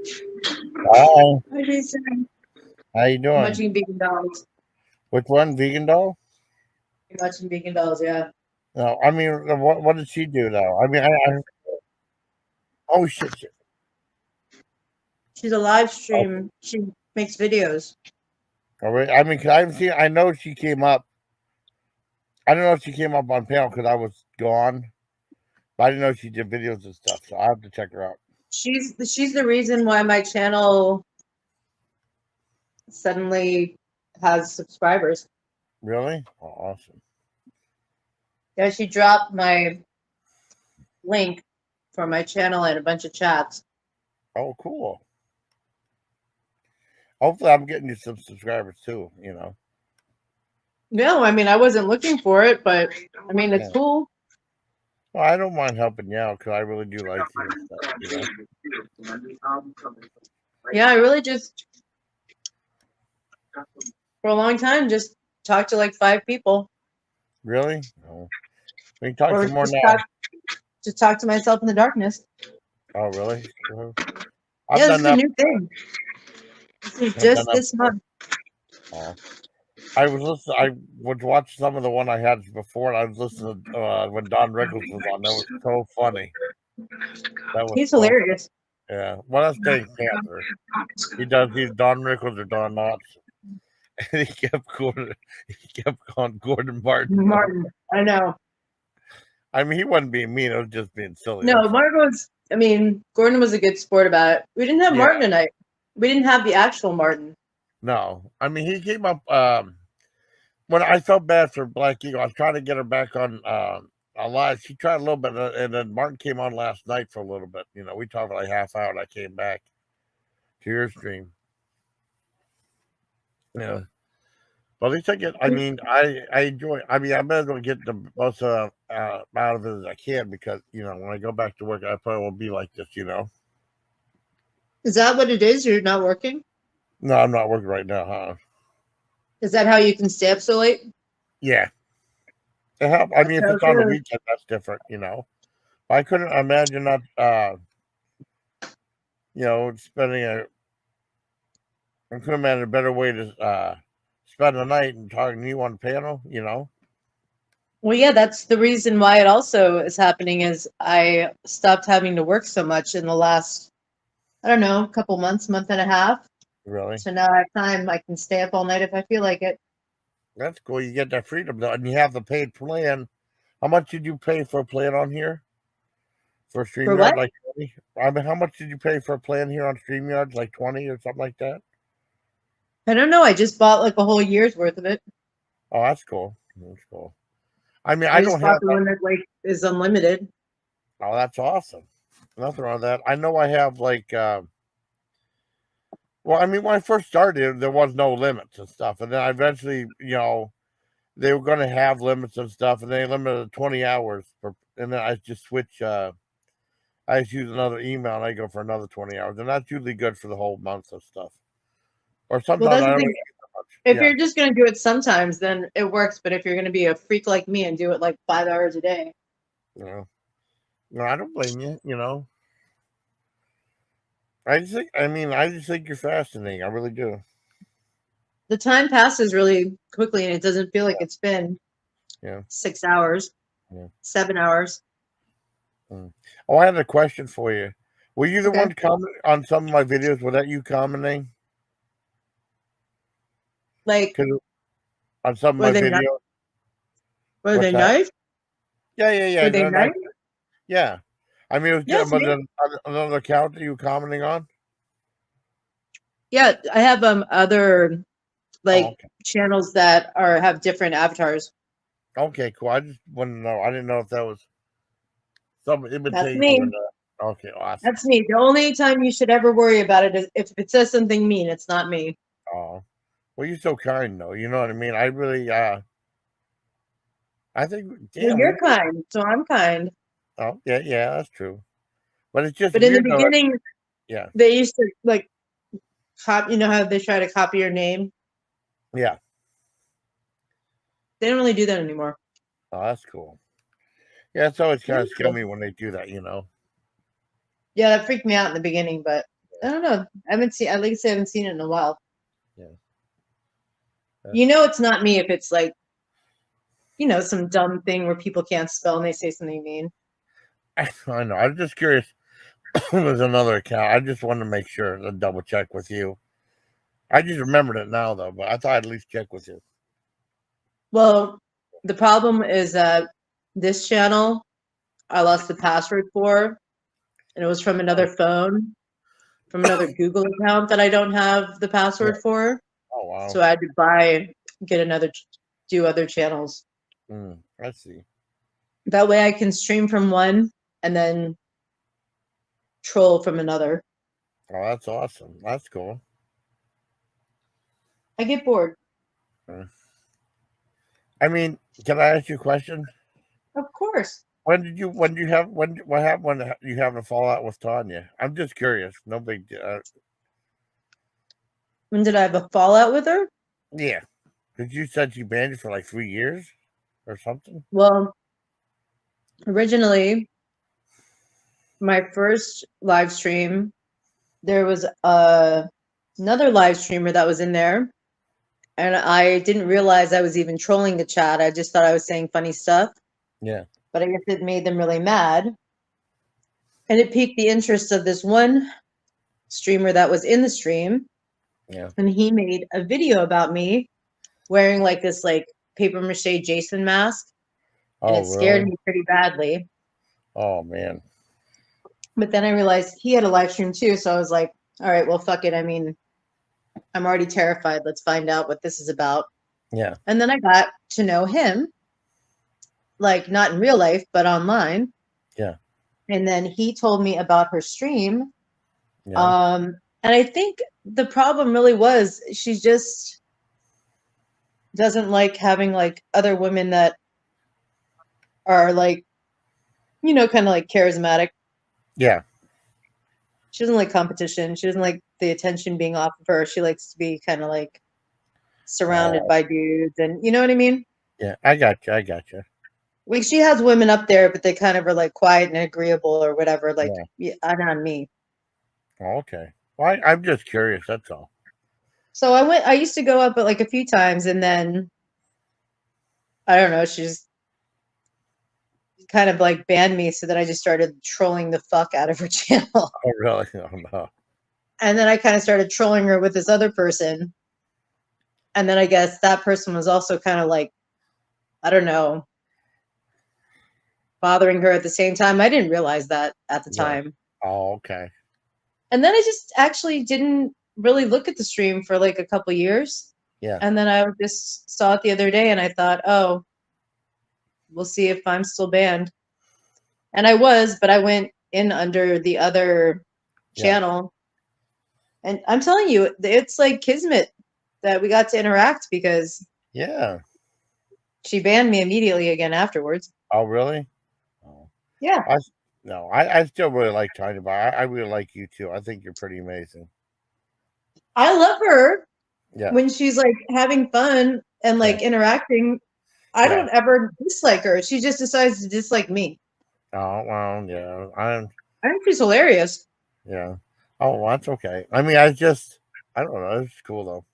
Hi, Hi, Jason. how you I'm doing? watching Vegan Dolls. Which one, vegan doll? I'm watching Vegan Dolls, yeah. No, I mean, what did she do though? I mean, oh shit, shit. She's a live Oh, stream. She makes videos. all right. I mean, 'cause I haven't seen. I know she came up. I don't know if she came up on panel because I was gone, but I didn't know she did videos and stuff. So I have to check her out. She's the reason why my channel suddenly has subscribers. Really? Oh, awesome. Yeah, she dropped my link for my channel in a bunch of chats. Oh, cool. Hopefully, I'm getting you some subscribers too. No, I mean I wasn't looking for it, but I mean it's Yeah. cool. Well, I don't mind helping you out because I really do like you and stuff. Yeah, I really just for a long time just talked to like 5 people, Really? No. We can talk or some more just now. talk to myself in the darkness. Oh, really? I've Yeah, this done is a that. new thing. This is I've done just that this before. month. Oh. I was listening. I would watch some of the one I had before, and I was listening to when Don Rickles was on. That was so funny. That was He's so hilarious. yeah. Well, that's Dave Cancer. He does. He's Don Rickles or Don Knotts, and he kept Gordon. He kept calling Gordon Martin. Martin. I know. I mean, he wasn't being mean. It was just being silly. No, That's all. Martin was, I mean, Gordon was a good sport about it. We didn't have Yeah. Martin tonight. We didn't have the actual Martin. No. I mean, he came up. When I felt bad for Black Eagle, I was trying to get her back on live. She tried a little bit, and then Martin came on last night for a little bit. We talked for like half hour, and I came back to your stream. Yeah, but at least I get. I mean, I enjoy. I mean, I might as well get the most out of it as I can because when I go back to work, I probably won't be like this. Is that what it is? You're not working? No, I'm not working right now, huh? Is that how you can stay up so late? Yeah, it help. I That's mean, if so it's on the good. weekend, that's different. I couldn't imagine not, spending a I couldn't imagine a better way to spend the night and talking to you on panel. Well, yeah, that's the reason why it also is happening is I stopped having to work so much in the last, I don't know, couple months, month and a half. Really. So now I have time. I can stay up all night if I feel like it. That's cool. You get that freedom though, and you have the paid plan. How much did you pay for a plan on here for For what? StreamYard? Like 20? I mean, how much did you pay for a plan here on StreamYard? Like 20 or something like that? I don't know. I just bought like a whole year's worth of it. Oh, that's cool. That's cool. I mean, I I just don't bought have the that. one that like is unlimited. Oh, that's awesome. Nothing wrong with that. I know I have like well, I mean, when I first started, there was no limits and stuff, and then I eventually, they were going to have limits and stuff, and they limited to 20 hours. And then I just switch. I just use another email, and I go for another 20 hours, and that's usually good for the whole month of stuff. Or Well, sometimes that's I the don't thing. even use that much. If Yeah, you're just gonna do it sometimes, then it works. But if you're gonna be a freak like me and do it like 5 hours a day, you know. No, I don't blame you. I just think you're fascinating. I really do. the time passes really quickly, and it doesn't feel like it's been Yeah, 6 hours, yeah. 7 hours. Mm. Oh, I had a question for you. Were you the Okay. one comment on some of my videos? Was that you commenting? Like, 'Cause on some of were my they not? videos. Were What's they that? nice? Yeah, yeah, yeah. Were they No, nice? not yeah. I mean, it was just Yes, was me. it another account that you were commenting on? Yeah, I have other Oh, like okay. channels that are have different avatars. Okay, cool. I just wanted to know. I didn't know if that was someone That's imitating you or me. not. Okay, awesome. That's me. The only time you should ever worry about it is if it says something mean, it's not me. Oh, well, you're so kind, though. You know what I mean? I really, I think, Well, damn, we. you're kind, so I'm kind. Oh, yeah, yeah, that's true. But it's just But in the weird, though. beginning, Yeah, they used to like you know how they try to copy your name? yeah. They don't really do that anymore. Oh, that's cool. Yeah, it's always kind Yeah, of scummy when they do that. yeah, that freaked me out in the beginning, but I don't know. I haven't seen. I like I said, I haven't seen it in a while. Yeah. You know, it's not me if it's like, you know, some dumb thing where people can't spell and they say something mean. I know. I'm just curious. There's another account. I just wanted to make sure to double check with you. I just remembered it now though, but I thought I'd at least check with you. Well, the problem is that this channel I lost the password for, and it was from another phone, from another Google account that I don't have the password Yeah. for. Oh wow. So I had to get another, do other channels. I see. That way I can stream from one and then troll from another. Oh, that's awesome. That's cool. I get bored. I mean, can I ask you a question? Of course. What happened when you have a fallout with Tanya? I'm just curious. No big deal. When did I have a fallout with her? Yeah. Because you said she banned you for like 3 years or something? Well, originally, my first live stream, there was another live streamer that was in there, and I didn't realize I was even trolling the chat. I just thought I was saying funny stuff. Yeah. But I guess it made them really mad. And it piqued the interest of this one streamer that was in the stream. Yeah. And he made a video about me wearing like this like paper mache Jason mask. And Oh, it scared really? me pretty badly. Oh, man. But then I realized he had a live stream too. So I was like, all right, well, fuck it. I mean, I'm already terrified. Let's find out what this is about. Yeah. And then I got to know him, like not in real life, but online. Yeah. And then he told me about her stream. Yeah. And I think the problem really was she just doesn't like having like other women that are like, you know, kind of like charismatic. Yeah. She doesn't like competition. She doesn't like the attention being off of her. She likes to be kind of like surrounded by dudes, and you know what I mean? Yeah. I got you. Like she has women up there, but they kind of are like quiet and agreeable or whatever. Like, not me. Oh, okay. Well, I'm just curious. That's all. So I used to go up like a few times, and then I don't know, she's kind of like banned me, so that I just started trolling the fuck out of her channel. Oh, really? Oh, no. And then I kind of started trolling her with this other person. And then I guess that person was also kind of like, I don't know, bothering her at the same time. I didn't realize that at the time. Oh, okay. And then I just actually didn't really look at the stream for like a couple years. Yeah. And then I just saw it the other day and I thought, oh, we'll see if I'm still banned. And I was, but I went in under the other channel. And I'm telling you, it's like kismet that we got to interact because she banned me immediately again afterwards. Oh, really? Oh. Yeah. I still really like Tanya, but I really like you too. I think you're pretty amazing. I love her when Yeah. she's like having fun and like interacting. I don't ever dislike her. She just decides to dislike me. Oh, well, yeah. I think she's hilarious. Yeah. Oh, well, that's okay. I mean, I don't know. It's cool though.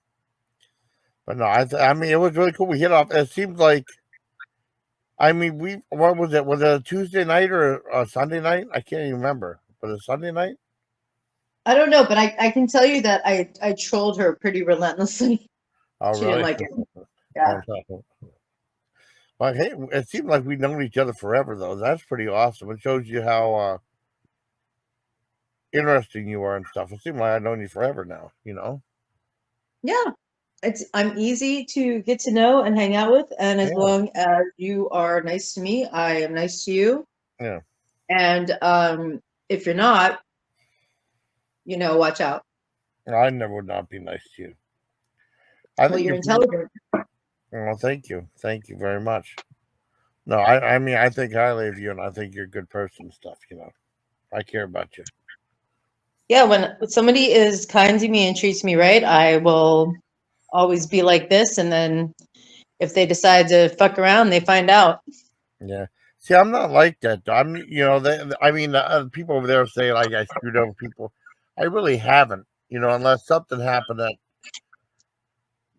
But no, I mean, it was really cool. We hit off. It seems like, I mean, what was it? Was it a Tuesday night or a Sunday night? I can't even remember. Was it Sunday night? I don't know, but I can tell you that I trolled her pretty relentlessly. Oh, she really? didn't like it. Yeah. But hey, it seemed like we'd known each other forever, though. That's pretty awesome. It shows you how interesting you are and stuff. It seems like I've known you forever now, you know? Yeah. I'm easy to get to know and hang out with, and as long as you are nice to me, I am nice to you. Yeah. And if you're not, you know, watch out. I never would not be nice to you. Well, you're intelligent. Well, thank you. Thank you very much. No, I mean, I think highly of you, and I think you're a good person and stuff, you know. I care about you. Yeah, when somebody is kind to me and treats me right, I will always be like this, and then if they decide to fuck around, they find out. Yeah. See, I'm not like that, though. I'm, you know, I mean, people over there say like I screwed over people. I really haven't. Unless something happened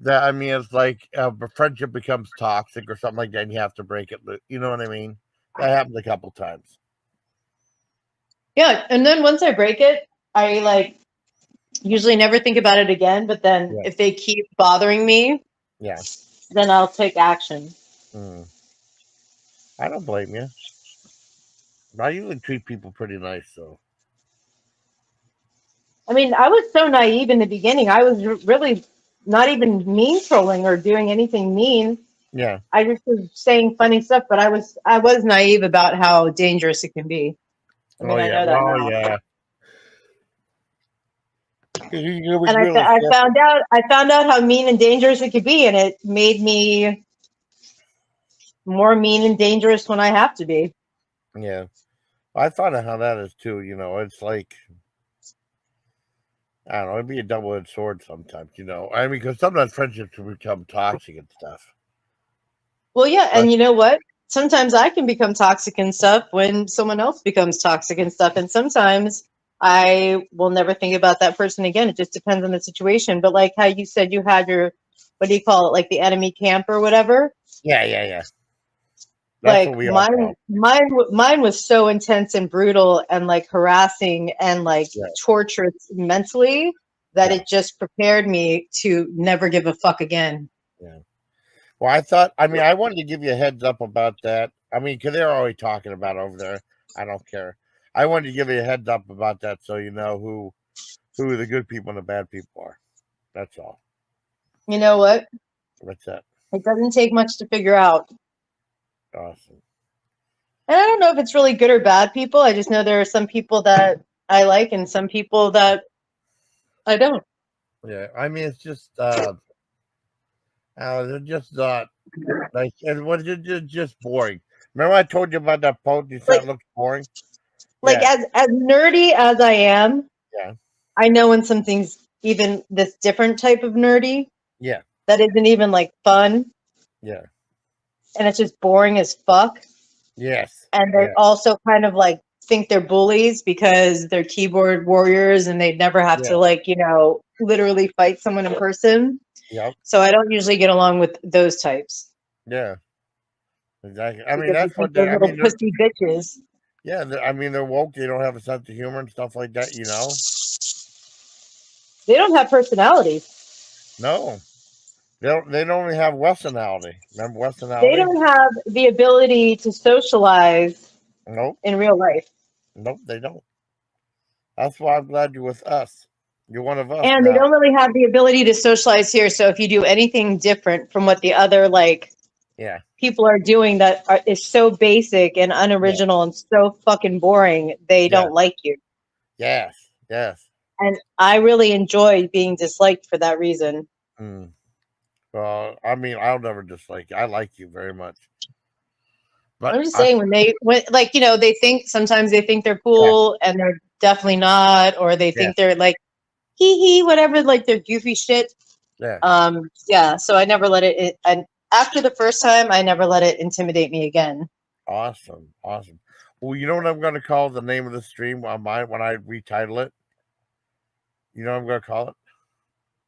that I mean, it's like a friendship becomes toxic or something like that, and you have to break it. You know what I mean? That happened a couple times. Yeah, and then once I break it, I like usually never think about it again. But then Yeah. if they keep bothering me, Yeah. then I'll take action. Mm. I don't blame you. I usually treat people pretty nice, so I mean, I was so naive in the beginning. I was really not even mean trolling or doing anything mean. yeah. I just was saying funny stuff, but I was naive about how dangerous it can be. I Oh mean, I yeah. know that Well, now. yeah. You was And really I careful. found out how mean and dangerous it could be, and it made me more mean and dangerous when I have to be. Yeah. I found out how that is too. It's like I don't know. It'd be a double-edged sword sometimes. I mean, because sometimes friendships can become toxic and stuff. Well, yeah, But and you know what? Sometimes I can become toxic and stuff when someone else becomes toxic and stuff, and sometimes I will never think about that person again. It just depends on the situation. But like how you said you had your, what do you call it, like the enemy camp or whatever? yeah, yeah, yeah. That's what Like we all mine call. mine was so intense and brutal and like harassing and like Yeah, torturous mentally that yeah, it just prepared me to never give a fuck again. yeah. Well, I mean, I wanted to give you a heads up about that. I mean, because they're always talking about it over there. I don't care. I wanted to give you a heads up about that so you know who the good people and the bad people are. That's all. You know what? That's that. It doesn't take much to figure out. Awesome. And I don't know if it's really good or bad people. I just know there are some people that I like and some people that I don't. Yeah, I mean, it's just they're just not like, and what just boring. Remember I told you about that post? You said Like it looks boring. like Yeah, as nerdy as I am, yeah, I know when something's even this different type of nerdy yeah, that isn't even like fun yeah. and it's just boring as fuck. Yes, And they yeah, also kind of like think they're bullies because they're keyboard warriors and they'd never have yeah, to like, literally fight someone in person. yep, So I don't usually get along with those types yeah. Exactly. I mean, because they that's think what they're they. I little mean, they're pussy bitches. yeah. I mean, they're woke. They don't have a sense of humor and stuff like that. They don't have personality. No, they don't. They don't even have Westernality. Remember They Westernality? don't have the ability to socialize Nope, in real life. nope. They don't. That's why I'm glad you're with us. You're one of us And they now. don't really have the ability to socialize here. So if you do anything different from what the other like Yeah, people are doing is so basic and yeah, unoriginal and so fucking boring, they yeah. don't like you. Yes, yes. And I really enjoy being disliked for that reason. Mm. Well, I mean, I'll never dislike you. I like you very much. But I'm just saying when like they think sometimes they think they're yeah, cool and they're definitely not, or they yeah, think they're like hee hee whatever, like they're goofy shit. yeah. Yeah, so I never let it and after the first time I never let it intimidate me again. Awesome, awesome. Well, you know what I'm going to call the name of the stream on mine when I retitle it? You know what I'm going to call it?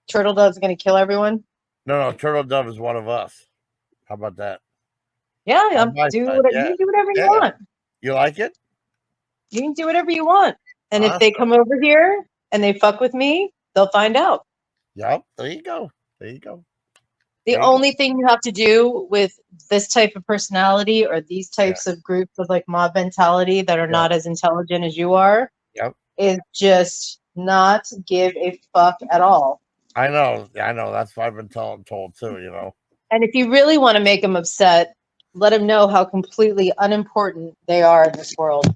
Turtle Dove's gonna kill everyone. No, no, Turtle Dove is one of us. How about that? Yeah, On my side, you yeah, can do whatever you yeah. want. You like it? You can do whatever you want. And if they Awesome. come over here and they fuck with me, they'll find out. Yep. There you go. There you go. The There you go. only thing you have to do with this type of personality or these Yeah, types of groups of like mob mentality that are yeah. not as intelligent as you are Yep. is just not give a fuck at all. I know. I know. That's what I've been told too. And if you really want to make them upset, let them know how completely unimportant they are in this world.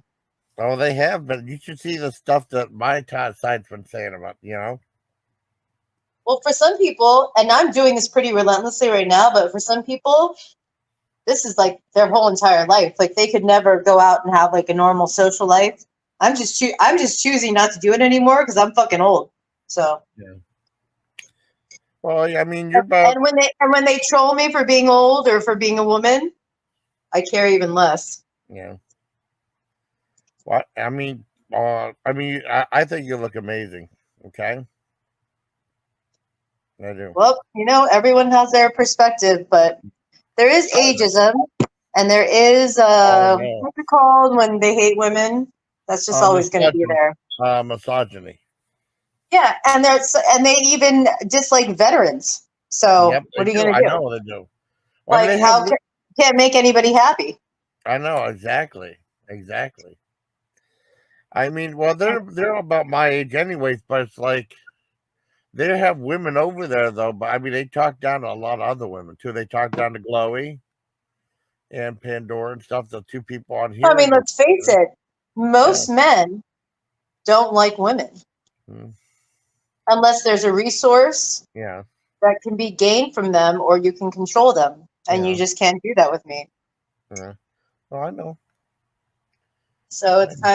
Oh, they have, but you should see the stuff that my side's been saying about. Well, for some people, and I'm doing this pretty relentlessly right now, but for some people, this is like their whole entire life. Like they could never go out and have like a normal social life. I'm just choosing not to do it anymore because I'm fucking old. So Yeah. Well, I mean, you're about. and when they troll me for being old or for being a woman, I care even less. Yeah. What I mean, I mean, I think you look amazing. Okay, I do. Well, everyone has their perspective, but there is I know. ageism, and there is Oh no, what's it called when they hate women? That's just always going to be misogyny. there. Misogyny. Yeah, and they even dislike veterans. So Yep, they what are you do. going I to do? know they do. Well, I mean, Like, they have. can't make anybody happy? I know exactly, exactly. I mean, well, they're about my age anyways, but it's like they have women over there though. But I mean, they talk down to a lot of other women too. They talk down to Chloe and Pandora and stuff. The two people on I here. mean, let's face it. Yeah, Most men don't like women mm, unless there's a resource yeah, that can be gained from them, or you can control them, and you yeah, just can't do that with me. yeah. Oh, I know. So I it's know.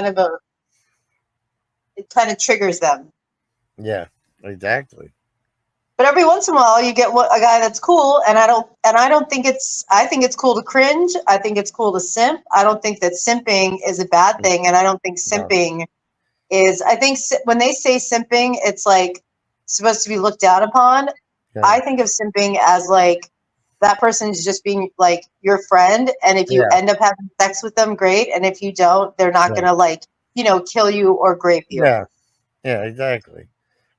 it kind of triggers them. Yeah, exactly. But every once in a while, you get a guy that's cool, and I don't think it's. I think it's cool to cringe. I think it's cool to simp. I don't think that simping is a bad thing, and I don't think No, simping is. I think when they say simping, it's like supposed to be looked down upon. yeah, I think of simping as like that person is just being like your friend, and if you yeah, end up having sex with them, great, and if you don't, they're not yeah, gonna kill you or grape you. yeah, yeah, exactly.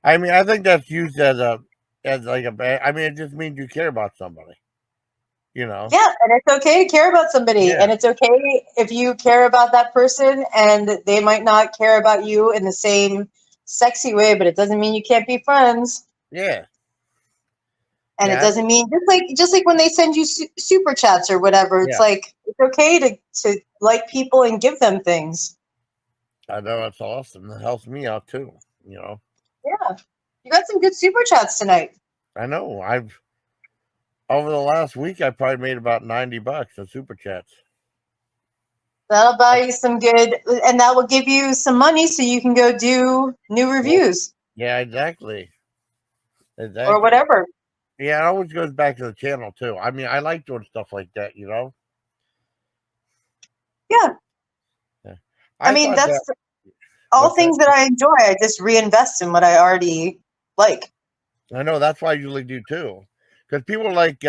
I mean, I think that's used as like a bad. I mean, it just means you care about somebody. You know. Yeah, and it's okay to care about somebody, Yeah, and it's okay if you care about that person and they might not care about you in the same sexy way, but it doesn't mean you can't be friends. yeah, And it yeah. I doesn't think, mean just like when they send you super chats or whatever, it's yeah. like it's okay to like people and give them things. I know that's awesome. That helps me out too. You know. Yeah, you got some good super chats tonight. I know. I've over the last week, I probably made about $90 in super chats. That'll buy you some good, and that will give you some money so you can go do new Yeah, reviews yeah, exactly, or exactly. whatever. Yeah, it always goes back to the channel too. I mean, I like doing stuff like that. You know. Yeah, Yeah. I I mean thought that. that's all What's that? things that I enjoy. I just reinvest in what I already like. I know that's why I usually do too, because people like.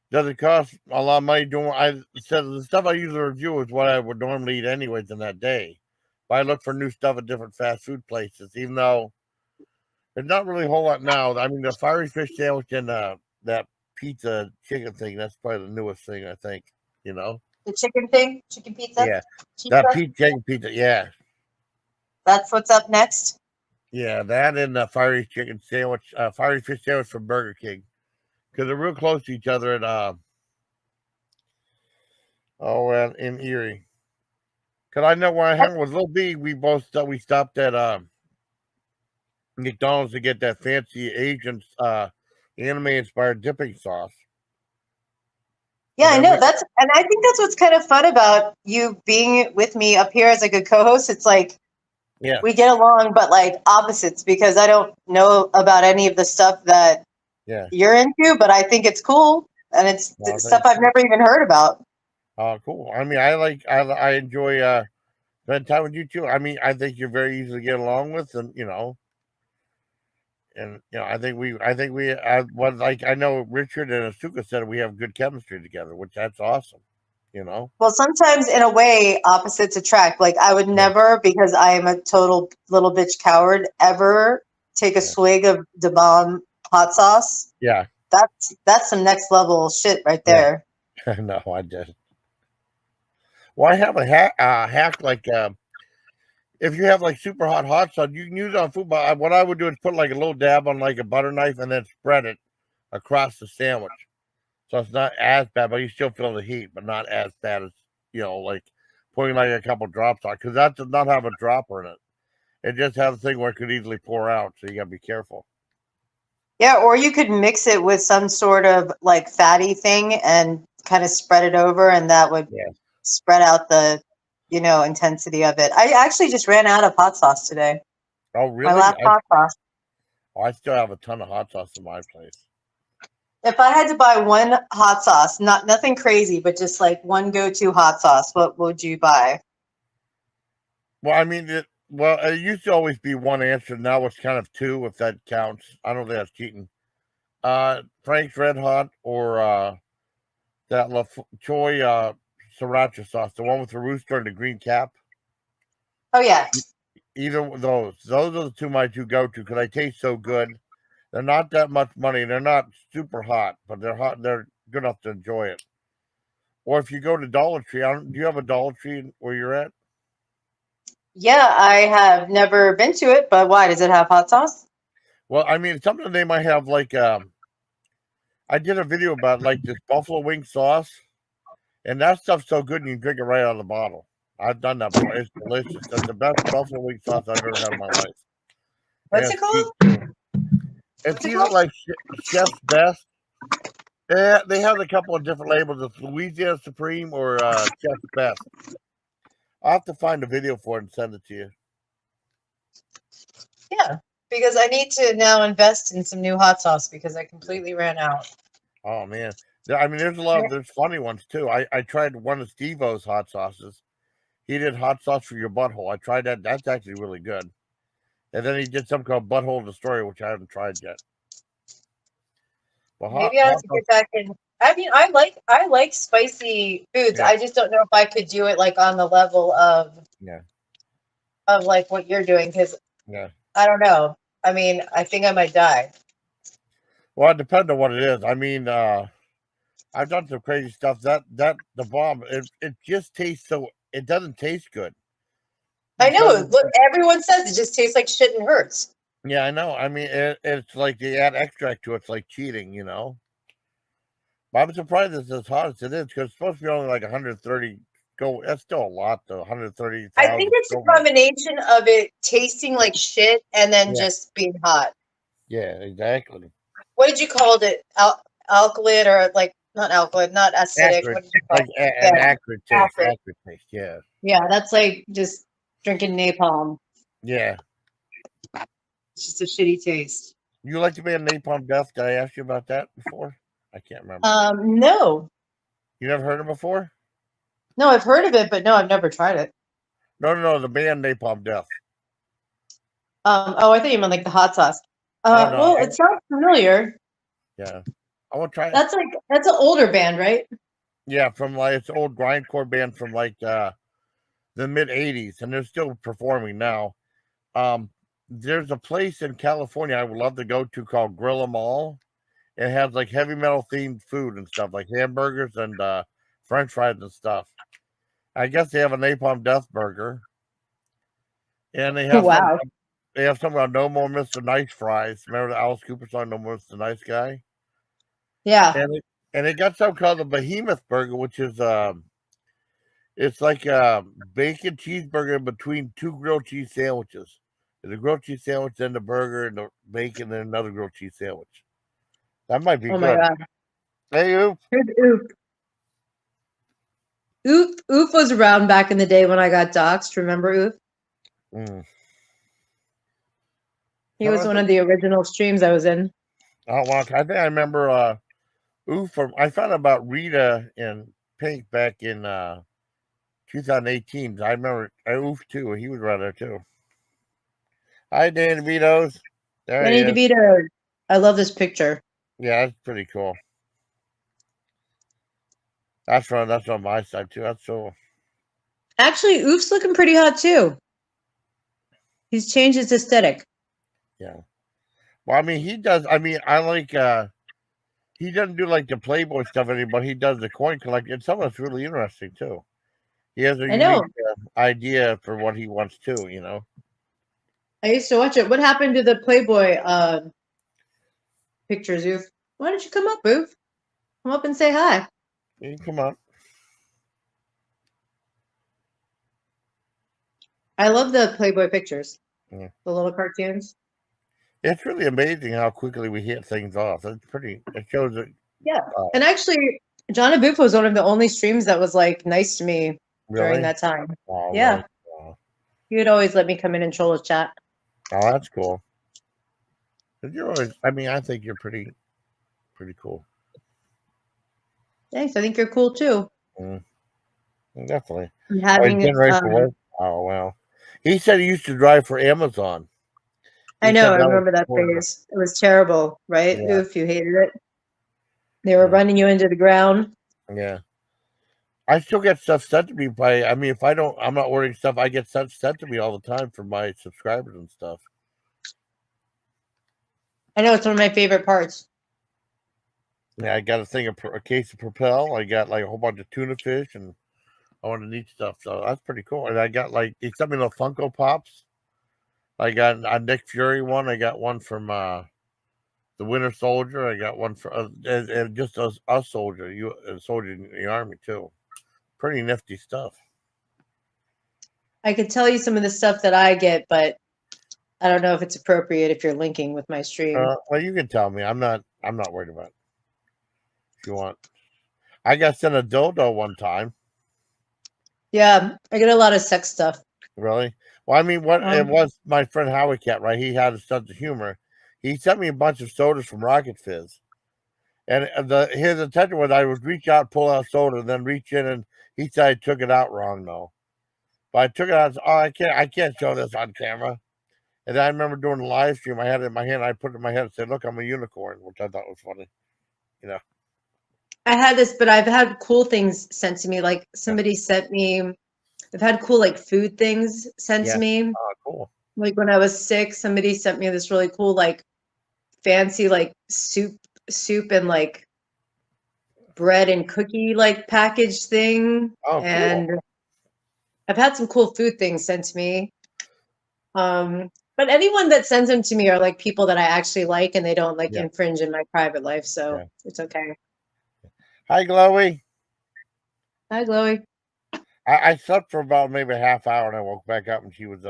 Does it cost a lot of money doing? I said the stuff I usually review is what I would normally eat anyways in that day. But I look for new stuff at different fast food places, even though there's not really a whole lot now. I mean, the fiery fish sandwich and that pizza chicken thing, that's probably the newest thing, I think, you know? The chicken thing, chicken pizza, Yeah. That pizza. chicken pizza, yeah. That's what's up next. Yeah, that and the fiery chicken sandwich, fiery fish sandwich from Burger King. Because they're real close to each other in Erie. Because I know when I hung with Lil B, we stopped at McDonald's to get that fancy Asian anime inspired dipping sauce. Yeah, And I then know. And I think that's what's kind of fun about you being with me up here as a good co-host. It's like yeah, we get along, but like opposites because I don't know about any of the stuff that yeah. you're into, but I think it's cool and it's Oh, stuff thank I've you. never even heard about. Oh, cool. I mean, I enjoy spending time with you too. I mean, I think you're very easy to get along with, and I know Richard and Asuka said we have good chemistry together, which that's awesome. You know. Well, sometimes in a way, opposites attract. Like I would Yeah, never, because I am a total little bitch coward, ever take a yeah, swig of the bomb hot sauce. yeah, That's some next level shit right yeah. there. No, I just. Well, I have a hack like if you have like super hot sauce, you can use it on food. But what I would do is put like a little dab on like a butter knife and then spread it across the sandwich, so it's not as bad, but you still feel the heat, but not as bad as like putting like a couple drops on because that does not have a dropper in it. It just has a thing where it could easily pour out, so you gotta be careful. Yeah, or you could mix it with some sort of like fatty thing and kind of spread it over, and that would Yeah. spread out the, intensity of it. I actually just ran out of hot sauce today. Oh, My really? last hot sauce. I still have a ton of hot sauce in my place. If I had to buy one hot sauce, nothing crazy, but just like one go-to hot sauce, what would you buy? Well, I mean, it used to always be one answer. Now it's kind of two, if that counts. I don't think that's cheating. Frank's Red Hot or that La Choy sriracha sauce, the one with the rooster and the green cap. Oh yeah. Either of those are the two my two go to because they taste so good. They're not that much money. They're not super hot, but they're hot. They're good enough to enjoy it. Or if you go to Dollar Tree, do you have a Dollar Tree where you're at? Yeah, I have never been to it, but why? Does it have hot sauce? Well, I mean, sometimes they might have like I did a video about like this buffalo wing sauce, and that stuff's so good you can drink it right out of the bottle. I've done that before. It's delicious. That's the best buffalo wing sauce I've ever had in my life. And What's it it's cheap called? too. It's What's it either called? like Chef's Best. Yeah, they have a couple of different labels. It's Louisiana Supreme or Chef's Best. I'll have to find a video for it and send it to you. Yeah, because I need to now invest in some new hot sauce because I completely ran out. Oh man, I mean, there's funny ones too. I tried one of Steve-O's hot sauces. He did hot sauce for your butthole. I tried that. That's actually really good. And then he did something called Butthole Destroyer, which I haven't tried yet. Well, Maybe I have hot to sauce, get back in. I mean, I like spicy foods. yeah, I just don't know if I could do it like on the level yeah, of like what you're doing because yeah. I don't know. I mean, I think I might die. Well, it depends on what it is. I mean, I've done some crazy stuff. That the bomb, it just tastes so. It doesn't taste good I know. because Look, everyone says it just tastes like shit and hurts. yeah, I know. I mean, it's like they add extract to it. It's like cheating, you know. But I'm surprised it's as hot as it is because it's supposed to be only like 130. Go, that's still a lot though. I think 130,000 it's a Scoville. combination of it tasting like shit and then Yeah, just being hot. yeah, exactly. What did you call it? Alkaline or like not alkaline, not acidic. Accurate, What did you call like it? an Yeah, accurate taste. acid. Accurate taste. Yeah, Yeah, that's like just drinking napalm. yeah. It's just a shitty taste. You like to be a napalm death? Did I ask you about that before? I can't remember. No, You never heard it before? no, I've heard of it, but no, I've never tried it. No, no, no. The band Napalm Death. Oh, I thought you meant like the hot sauce. Oh no, Well, it sounds familiar. yeah. I want to try it. That's an older band, right? Yeah, from like it's an old grindcore band from like the mid '80s, and they're still performing now. Um, there's a place in California I would love to go to called Grill 'Em All. It has like heavy metal themed food and stuff, like hamburgers and French fries and stuff. I guess they have a Napalm Death burger, and Wow. they have something about No More Mr. Nice Fries. Remember the Alice Cooper song, No More Mr. Nice Guy? Yeah. And it got something called the Behemoth Burger, which is it's like a bacon cheeseburger between two grilled cheese sandwiches. There's a grilled cheese sandwich, then the burger, and the bacon, then another grilled cheese sandwich. That might be Oh my good. God. Hey, Oop. Here's Oop. Oop was around back in the day when I got doxxed. Remember Oop? Mm. He Some was of one the, of the original streams I was in. oh, well, I think I remember Oop from, I found out about Rita and Pink back in 2018. I remember Oof too. He was right there too. Hi, Dan DeVito's. There he Danny is. DeVito. I love this picture. Yeah, that's pretty cool. That's on my side too. That's so. Actually, Oop's looking pretty hot too. He's changed his aesthetic. Yeah. Well, I mean, he does. I mean, I like. He doesn't do like the Playboy stuff anymore. He does the coin collecting, and some of it's really interesting too. He has a I know. unique idea for what he wants to. You know. I used to watch it. What happened to the Playboy pictures, Oof? Why don't you come up, Oof? Come up and say hi. You can come up. I love the Playboy pictures. Yeah. The little cartoons. It's really amazing how quickly we hit things off. It's pretty. It shows that. Yeah. And actually, John Abuf was one of the only streams that was like nice to me during Really. that time. Oh, Yeah. really? Oh, He would always let me come in and troll his chat. that's cool. 'Cause you're always. I mean, I think you're pretty cool. Thanks. I think you're cool too. Mm, definitely. And Oh, having generation work. Oh well. He said he used to drive for Amazon. I He know, said I that was remember that horrible. phase. It was terrible, right? Yeah, Oof, you hated it. They were yeah, running you into the ground. yeah. I still get stuff sent to me by. I mean, if I don't, I'm not ordering stuff. I get sent to me all the time from my subscribers and stuff. I know it's one of my favorite parts. Yeah, I got a case of Propel. I got like a whole bunch of tuna fish and all the neat stuff. So that's pretty cool. And I got like they sent me the Funko Pops. I got a Nick Fury one. I got one from the Winter Soldier. I got one for and just a soldier, a soldier in the army too. Pretty nifty stuff. I could tell you some of the stuff that I get, but I don't know if it's appropriate if you're linking with my stream. Well, you can tell me. I'm not. I'm not worried about it. If you want, I got sent a dildo one time. Yeah, I get a lot of sex stuff. Really? Well, I mean, what it Um, was my friend Howie Cat, right? He had a sense of humor. He sent me a bunch of sodas from Rocket Fizz, and his intention was I would reach out, pull out soda, and then reach in, and he said I took it out wrong though. But I took it out. Oh, I can't show this on camera. And then I remember doing a live stream. I had it in my hand. I put it in my head and said, "Look, I'm a unicorn," which I thought was funny. You know? I had this, but I've had cool things sent to me. Like Yeah. somebody sent me, I've had cool like food things sent to Yeah. me. Oh, cool. Like when I was sick, somebody sent me this really cool, like fancy, like soup and like bread and cookie like package thing. Oh, cool. And I've had some cool food things sent to me. But anyone that sends them to me are like people that I actually like and they don't like Yeah. infringe in my private life. So Yeah. it's okay. Hi, Chloe. Hi, Chloe. I slept for about maybe a half hour and I woke back up and she was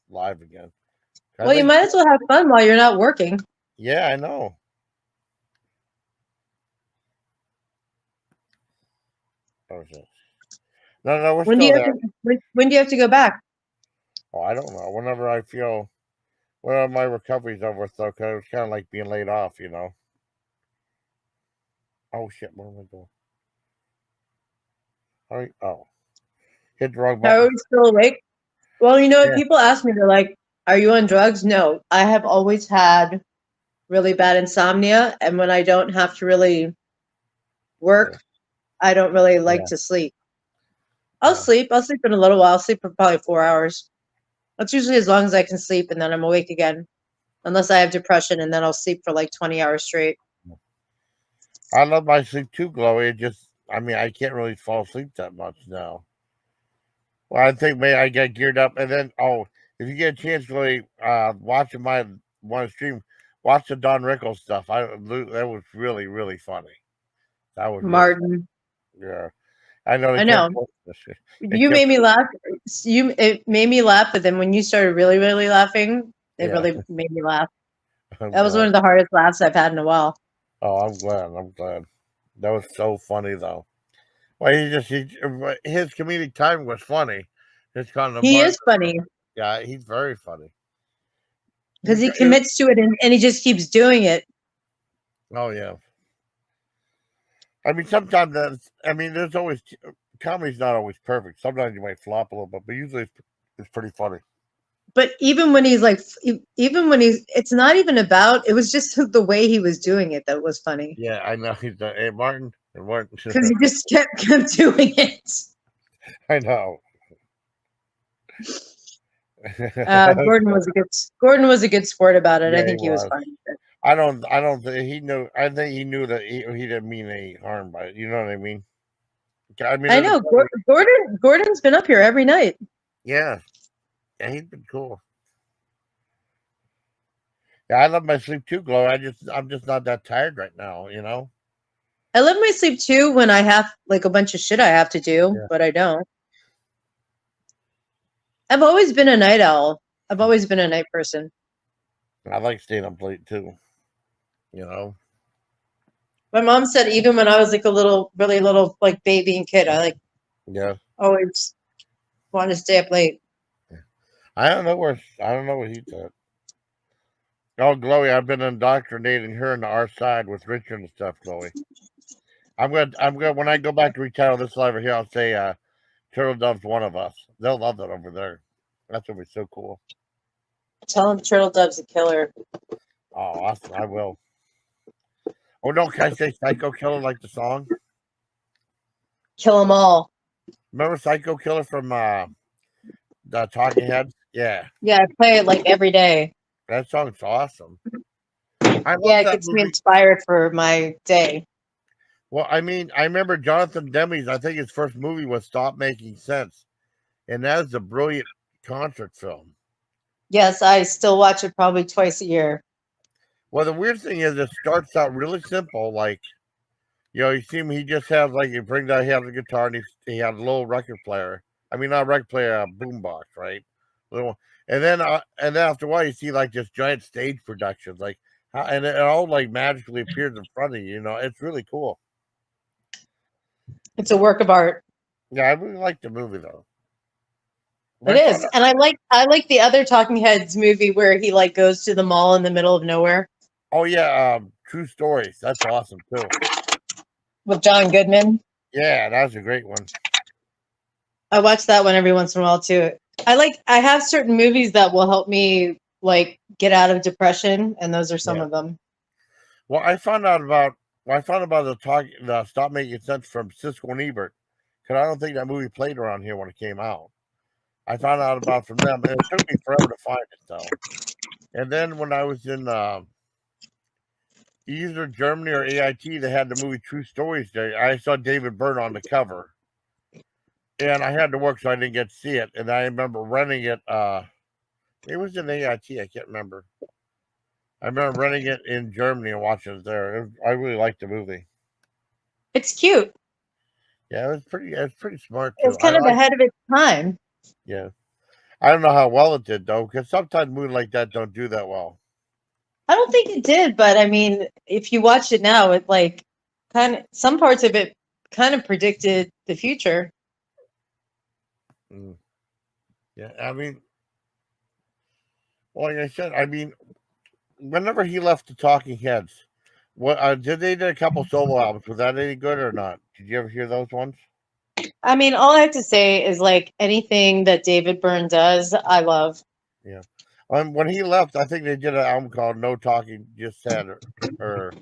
live again. I Well, you think, might as well have fun while you're not working. yeah, I know. Oh, shit. No, we're When do you still have there. to when do you have to go back? Oh, I don't know. Whenever my recovery's over, so because it's kind of like being laid off, you know. Oh shit, what am I doing? All right. Oh, hit the wrong How are button. we still awake? Well, you know what? Yeah, People ask me, they're like, "Are you on drugs?" No, I have always had really bad insomnia, and when I don't have to really yeah, work, I don't really like yeah, to sleep. yeah. I'll sleep in a little while. I'll sleep for probably 4 hours. That's usually as long as I can sleep, and then I'm awake again. Unless I have depression, and then I'll sleep for like 20 hours straight. I love my sleep too, Chloe. I mean, I can't really fall asleep that much now. Well, I think maybe I get geared up, and then if you get a chance, Chloe, watching my one stream, watch the Don Rickles stuff. That was really really funny. That was really funny. Martin, Yeah, I know they I kept know they you kept made me laugh. It made me laugh, but then when you started really, really laughing, it yeah. really made me laugh. I'm That was one glad. of the hardest laughs I've had in a while. Oh, I'm glad. I'm glad. That was so funny though. Well, his comedic timing was funny. His kind of He Martin. is funny Yeah, he's very funny. because he commits to it and he just keeps doing it. Oh yeah. I mean, sometimes there's always comedy's not always perfect. Sometimes you might flop a little bit, but usually it's pretty funny. But even when he's like, even when it's not even about. It was just the way he was doing it that was funny Yeah, I know. He's hey Martin and Martin. because he just kept doing it. I know. Gordon was a good sport about it. I Yeah, he think he was was. fine. I don't think he knew. I think he knew that he didn't mean any harm by it. You know what I mean? I mean, I know Gordon's been up here every night. yeah, yeah, he's been cool. Yeah, I love my sleep too, Glow. I'm just not that tired right now. You know? I love my sleep too when I have like a bunch of shit I have to do, Yeah. but I don't. I've always been a night owl. I've always been a night person. I like staying up late too. You know? My mom said even when I was like a little, really little, like baby and kid, I like Yeah. always wanted to stay up late. I don't know what he said. Oh, Chloe, I've been indoctrinating her into our side with Richard and stuff, Chloe. I'm gonna when I go back to retitle this live here, I'll say Turtle Dove's one of us. They'll love that over there. That's gonna be so cool. Tell him Turtledove's a killer. Oh, awesome! I will. Oh no, can I say Psycho Killer like the song? Kill them all. Remember Psycho Killer from the Talking Heads? Yeah, Yeah, I play it like every day. that song's awesome. I Yeah, love it that gets me movie. inspired for my day. Well, I mean, I remember Jonathan Demme's. I think his first movie was Stop Making Sense, and that is a brilliant concert film. Yes, I still watch it probably twice a year. Well, the weird thing is, it starts out really simple. Like, you see him, he just has, like, he brings out, he has a guitar, and he has a little record player. I mean, not a record player, a boombox, right? Little, and then after a while, you see, like, this giant stage production, like, and it all, like, magically appears in front of you, It's really cool. It's a work of art. Yeah, I really like the movie, though. It I thought, is. And I like the other Talking Heads movie where he like goes to the mall in the middle of nowhere oh, yeah, True Stories. That's awesome, too. with John Goodman. Yeah, that was a great one. I watch that one every once in a while too. I have certain movies that will help me like get out of depression, and those are some Yeah. of them. Well, I found about the Stop Making Sense from Cisco and Ebert, because I don't think that movie played around here when it came out. I found out about it from them, and it took me forever to find it though. And then when I was in either Germany or AIT, they had the movie True Stories there. I saw David Byrne on the cover, and I had to work, so I didn't get to see it. And I remember renting it. It was in AIT. I can't remember. I remember renting it in Germany and watching it there. I really liked the movie. It's cute. Yeah, it was pretty. It was pretty smart It's too. I kind of like. ahead of its time. Yeah, I don't know how well it did though, because sometimes movies like that don't do that well. I don't think it did, but I mean, if you watch it now, it like kind of some parts of it kind of predicted the future. Mm. Yeah, I mean, well, like I said, I mean, whenever he left the Talking Heads, what did they did a couple solo albums? Was that any good or not? Did you ever hear those ones? I mean, all I have to say is like anything that David Byrne does, I love. Yeah. When he left, I think they did an album called "No Talking, Just Said" or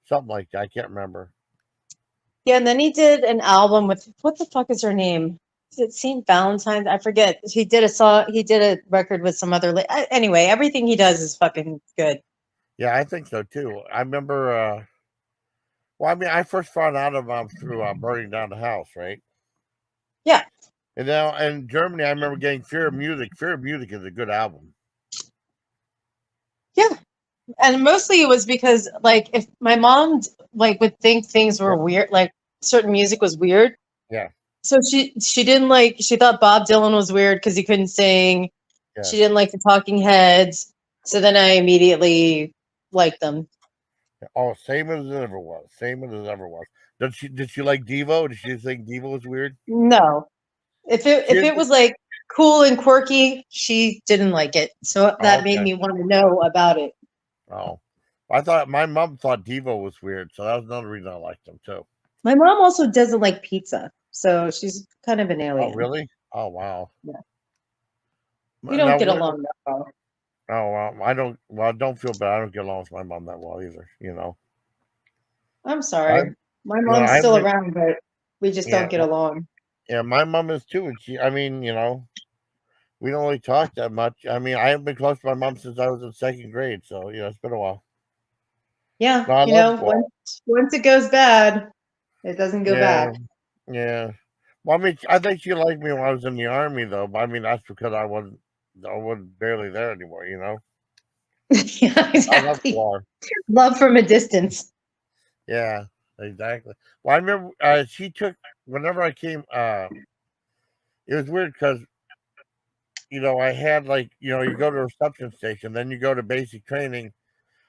something like that. I can't remember. Yeah, and then he did an album with what the fuck is her name? Is it Saint Valentine's? I forget. He did a song. He did a record with some other. Anyway, everything he does is fucking good. Yeah, I think so too. I remember. Well, I mean, I first found out about him through "Burning Down the House," right? Yeah, And now in Germany, I remember getting "Fear of Music." "Fear of Music" is a good album. yeah, and mostly it was because like if my mom like would think things Yeah, were weird, like certain music was weird. yeah, So she didn't like she thought Bob Dylan was weird because he couldn't sing. yes. She didn't like the Talking Heads. So then I immediately liked them. Oh, same as it ever was. Same as it ever was. Did she like Devo? Did she think Devo was weird? No. She If it didn't. was like cool and quirky, she didn't like it. So Oh, that made okay. me want to know about it. Oh, I thought my mom thought Devo was weird, so that was another reason I liked him too. My mom also doesn't like pizza. So she's kind of an Oh, alien. really? Oh, wow. Yeah. We don't Now, get along that well. oh, well, I don't. Well, don't feel bad. I don't get along with my mom that well either. I'm I, sorry. My mom's I've still been. around, but we just Yeah, don't get along. yeah. My mom is too, and I mean, we don't really talk that much. I mean, I haven't been close to my mom since I was in second grade, so it's been a while. Yeah, No, I love. Well, once it goes bad, it doesn't go yeah, back. yeah. Well, I mean, I think she liked me when I was in the army, though. But I mean, that's because I wasn't barely there anymore. Yeah, I love the exactly. war. Love from a distance. Yeah, exactly. Well, I remember she took whenever I came. It was weird because I had like you go to a reception station, then you go to basic training.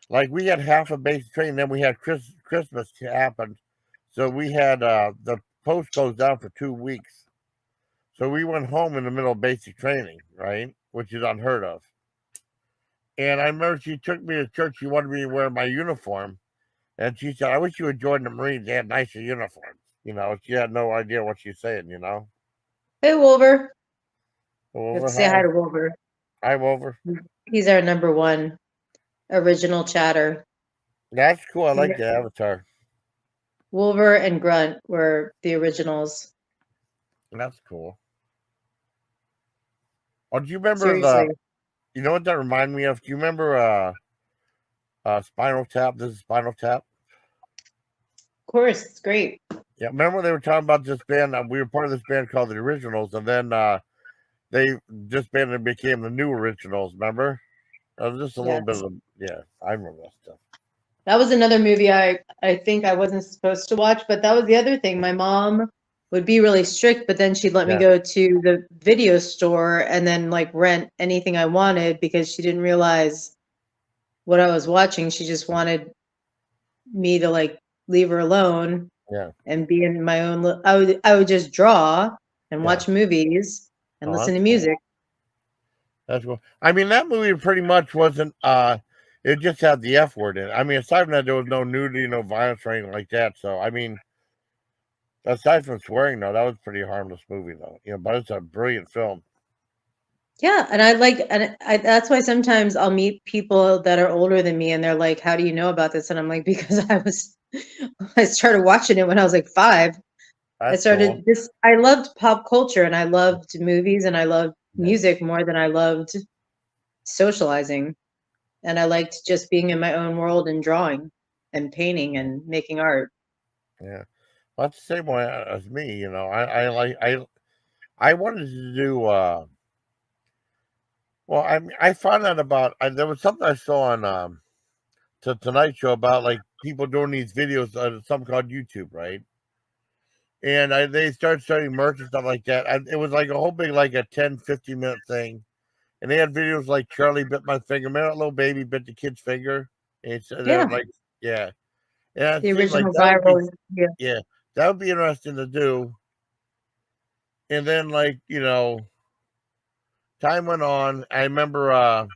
Like we had half of basic training, then we had Christmas happen, so we had the post goes down for 2 weeks. So we went home in the middle of basic training, right? Which is unheard of. And I remember she took me to church. She wanted me to wear my uniform. And she said, I wish you would join the Marines. They had nicer uniforms. She had no idea what she's saying. Hey, Wolver. You have Wolver, to say hi hi. to Wolver. Hi, Wolver. He's our number one original chatter. That's cool. I like the avatar. Wolver and Grunt were the originals. That's cool. Oh, do you remember Seriously. you know what that reminded me of? Do you remember Spinal Tap? This is Spinal Tap. Of course, it's great. Yeah, remember they were talking about this band? We were part of this band called the Originals, and then they disbanded and became the New Originals. Remember? Just a little bit Yes. of yeah. I remember that stuff. That was another movie I think I wasn't supposed to watch, but that was the other thing. My mom would be really strict, but then she'd let me Yeah, go to the video store and then like rent anything I wanted because she didn't realize what I was watching. She just wanted me to like leave her alone yeah, and be in my own I would just draw and yeah. watch movies and Oh, listen that's to cool. music. That's cool. I mean, that movie pretty much wasn't. It just had the F word in it. I mean, aside from that, there was no nudity, no violence, or anything like that. So, I mean, aside from swearing, though, that was a pretty harmless movie, though. But it's a brilliant film. Yeah, and that's why sometimes I'll meet people that are older than me and they're like, "How do you know about this?" And I'm like, "Because I started watching it when I was like 5. That's cool. I loved pop culture and I loved movies and I loved Yeah, music more than I loved socializing. And I liked just being in my own world and drawing and painting and making art. yeah. Well, that's the same way as me. I wanted to do. Well, I found out about. There was something I saw on Tonight Show about like people doing these videos on something called YouTube, right? And they started selling merch and stuff like that. It was like a whole big, like a 10, 15-minute thing. And they had videos like Charlie bit my finger. Remember that little baby bit the kid's finger? And they were Yeah, like, yeah. And it the seemed like original viral. Yeah. yeah, that would be interesting to do. And then, like, time went on. I remember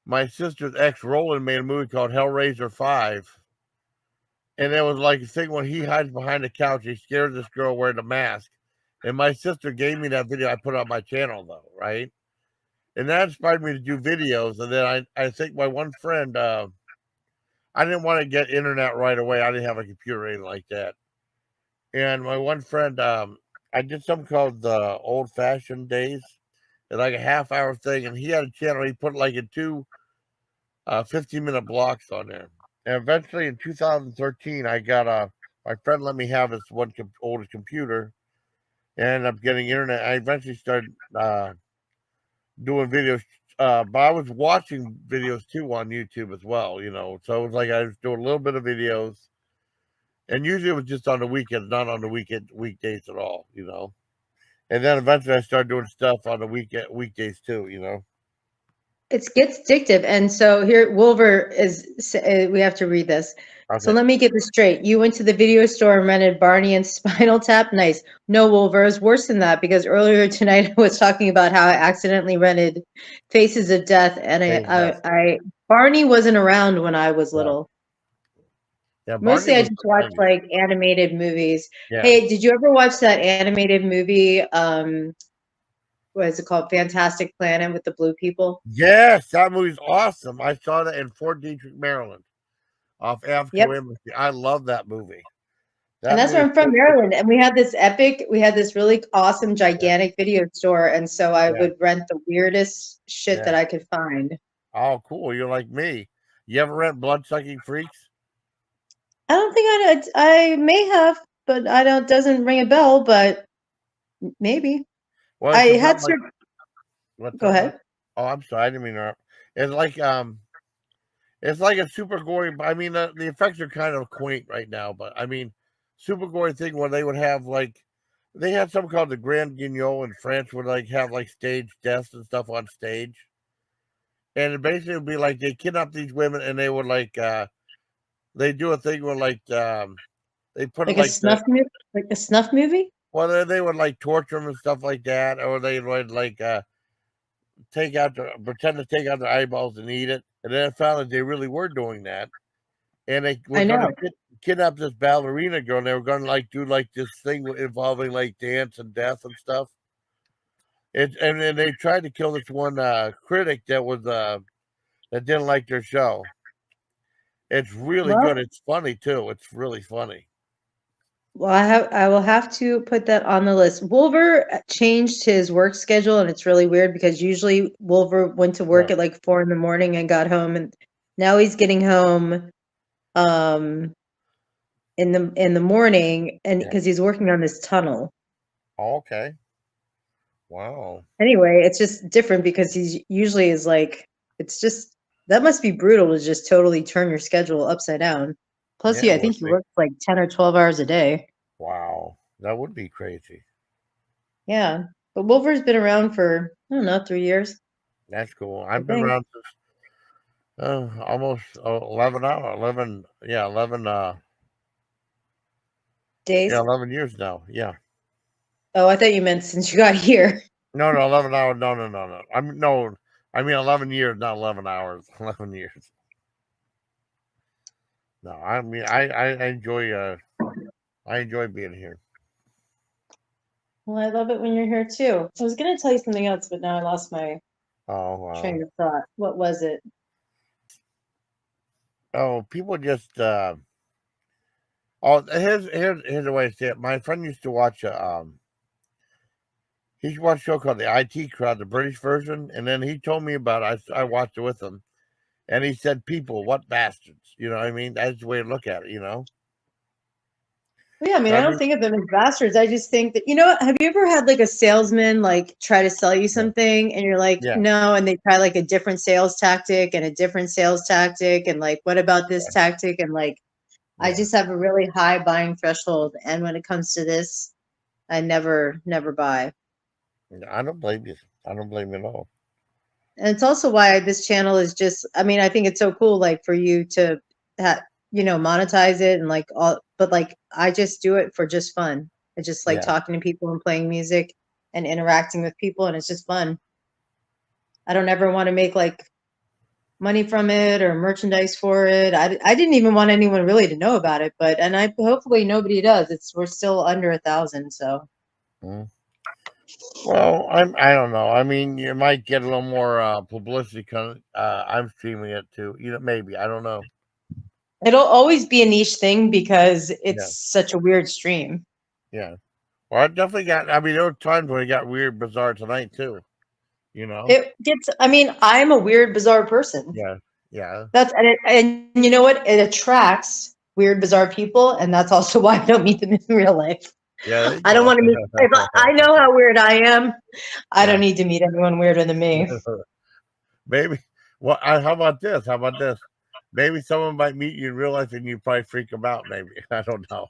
my sister's ex Roland made a movie called Hellraiser 5. And it was like a thing when he hides behind the couch, he scares this girl wearing a mask. And my sister gave me that video. I put it on my channel, though, right? And that inspired me to do videos. And then I think my one friend, I didn't want to get internet right away. I didn't have a computer or anything like that. And my one friend, I did something called the Old Fashioned Days, it's like a half-hour thing. And he had a channel. He put like in two 15-minute blocks on there. And eventually in 2013, I got my friend let me have his oldest computer and ended up getting internet. I eventually started doing videos, but I was watching videos too on YouTube as well, So it was like I was doing a little bit of videos, and usually it was just on the weekends, not on the weekdays at all. And then eventually I started doing stuff on the weekdays too. It gets addictive. And so here, Wolver we have to read this. So Okay. let me get this straight. You went to the video store and rented Barney and Spinal Tap? Nice. No, Wolver, it's worse than that because earlier tonight I was talking about how I accidentally rented Faces of Death and Yes. Barney wasn't around when I was Yeah. little. Yeah. Barney Mostly I was just the watch 90s. like animated movies. Yeah. Hey, did you ever watch that animated movie? What is it called? Fantastic Planet with the blue people? Yes, that movie's awesome. I saw that in Fort Detrick, Maryland, off Yep. Avco Embassy. I love that movie. And That that's where movie is I'm from, so cool. Maryland. And we had this really awesome, Yeah, gigantic video store. And so I yeah, would rent the weirdest shit yeah. that I could find. Oh, cool. You're like me. You ever rent Bloodsucking Freaks? I don't think I may have, but I don't, doesn't ring a bell, but maybe. Well, I it's had about like certain, what's go that? What? ahead. Oh, I'm sorry. I didn't mean to interrupt. It's like it's like a super gory. I mean, the effects are kind of quaint right now, but I mean, super gory thing where they would have like they had something called the Grand Guignol in France, would like have like stage deaths and stuff on stage, and it basically would be like they kidnap these women and they would like they do a thing where like they put it Like a like the snuff movie? Like a snuff movie? well they would like torture them and stuff like that, or they would like pretend to take out their eyeballs and eat it, and then I found that they really were doing that, and they were I going know. to kidnap this ballerina girl, and they were going to like do like this thing involving like dance and death and stuff. And they tried to kill this one critic that was that didn't like their show. It's really Well, good. It's funny too. It's really funny. well, I will have to put that on the list. Wolver changed his work schedule, and it's really weird because usually Wolver went to work Yeah. at like 4 a.m. and got home, and now he's getting home um in the morning, and Yeah. because he's working on this tunnel. Oh, okay. Wow. Anyway, it's just different because he's usually is like it's just that must be brutal to just totally turn your schedule upside down. Plus, Yeah, yeah, it I would think he be. works like 10 or 12 hours a day. Wow. That would be crazy. Yeah, but Wolver's been around for I don't know 3 years, That's cool. I I've been think. around since almost 11 hours. 11. Yeah, 11. Yeah, Days. 11 years now. Yeah. Oh, I thought you meant since you got here. No, no, 11 hours. No, no, no, no. No. I mean 11 years, not 11 hours. 11 years. No, I mean I enjoy being here. Well, I love it when you're here too. I was gonna tell you something else, but now I lost my Oh wow. train of thought. What was it? Oh, people just oh here's the way to say it. My friend used to watch he used to watch a show called the IT Crowd, the British version, and then he told me about it. I watched it with him, and he said, "People, what bastards?" You know what I mean? That's the way to look at it. You know. Well, yeah, I mean, So I I don't mean, think of them as bastards. I just think that, have you ever had like a salesman like try to sell you yeah, something and you're like, yeah, no, and they try like a different sales tactic and a different sales tactic and like, what about this tactic? And like, I yeah. just have a really high buying threshold. And when it comes to this, I never buy. I don't blame you. I don't blame you at all. And it's also why this channel is just, I mean, I think it's so cool, like for you to, monetize it and like all, but like I just do it for just fun. I just like Yeah, talking to people and playing music and interacting with people, and it's just fun. I don't ever want to make like money from it or merchandise for it. I didn't even want anyone really to know about it, and I hopefully nobody does. We're still under 1,000, so. mm. Well, I don't know. I mean, you might get a little more publicity because I'm streaming it too. You know, maybe I don't know. It'll always be a niche thing because Yeah, it's such a weird stream. yeah. Well, I definitely got. I mean, there were times when it got weird, bizarre tonight too. You know. It gets, I mean, I'm a weird, bizarre person. Yeah, yeah, And you know what? It attracts weird, bizarre people, and that's also why I don't meet them in real life. yeah. There you I don't go. want to meet. If I know how weird I am, I Yeah. don't need to meet anyone weirder than me. Maybe. Well, how about this? How about this? Maybe someone might meet you in real life and you probably freak them out. Maybe I don't know.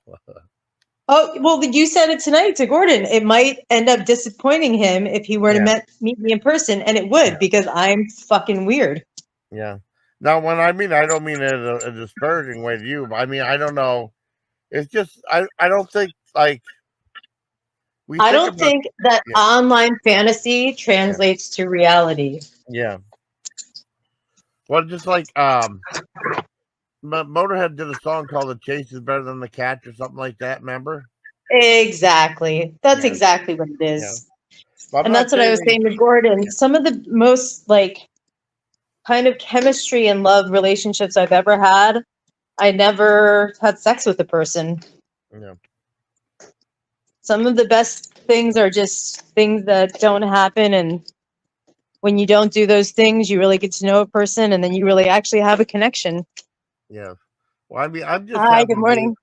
Oh well, you said it tonight to Gordon. It might end up disappointing him if he were to Yeah, meet me in person, and it yeah, would because I'm fucking weird. yeah. Now, when I don't mean it as a disparaging way to you. But I mean, I don't know. It's just I don't think like we I think don't about. think that Yeah, online fantasy yeah, translates to reality. yeah. Well, just like Motorhead did a song called "The Chase is Better Than the Catch" or something like that. Remember? Exactly. That's Yeah, exactly what it yeah. is. But I'm And not that's what I saying was they. saying to Gordon. Yeah, Some of the most like kind of chemistry and love relationships I've ever had, I never had sex with a person. yeah, Some of the best things are just things that don't happen. And when you don't do those things, you really get to know a person and then you really actually have a connection. yeah. Well, I mean, I'm just Hi, happy good to be. morning.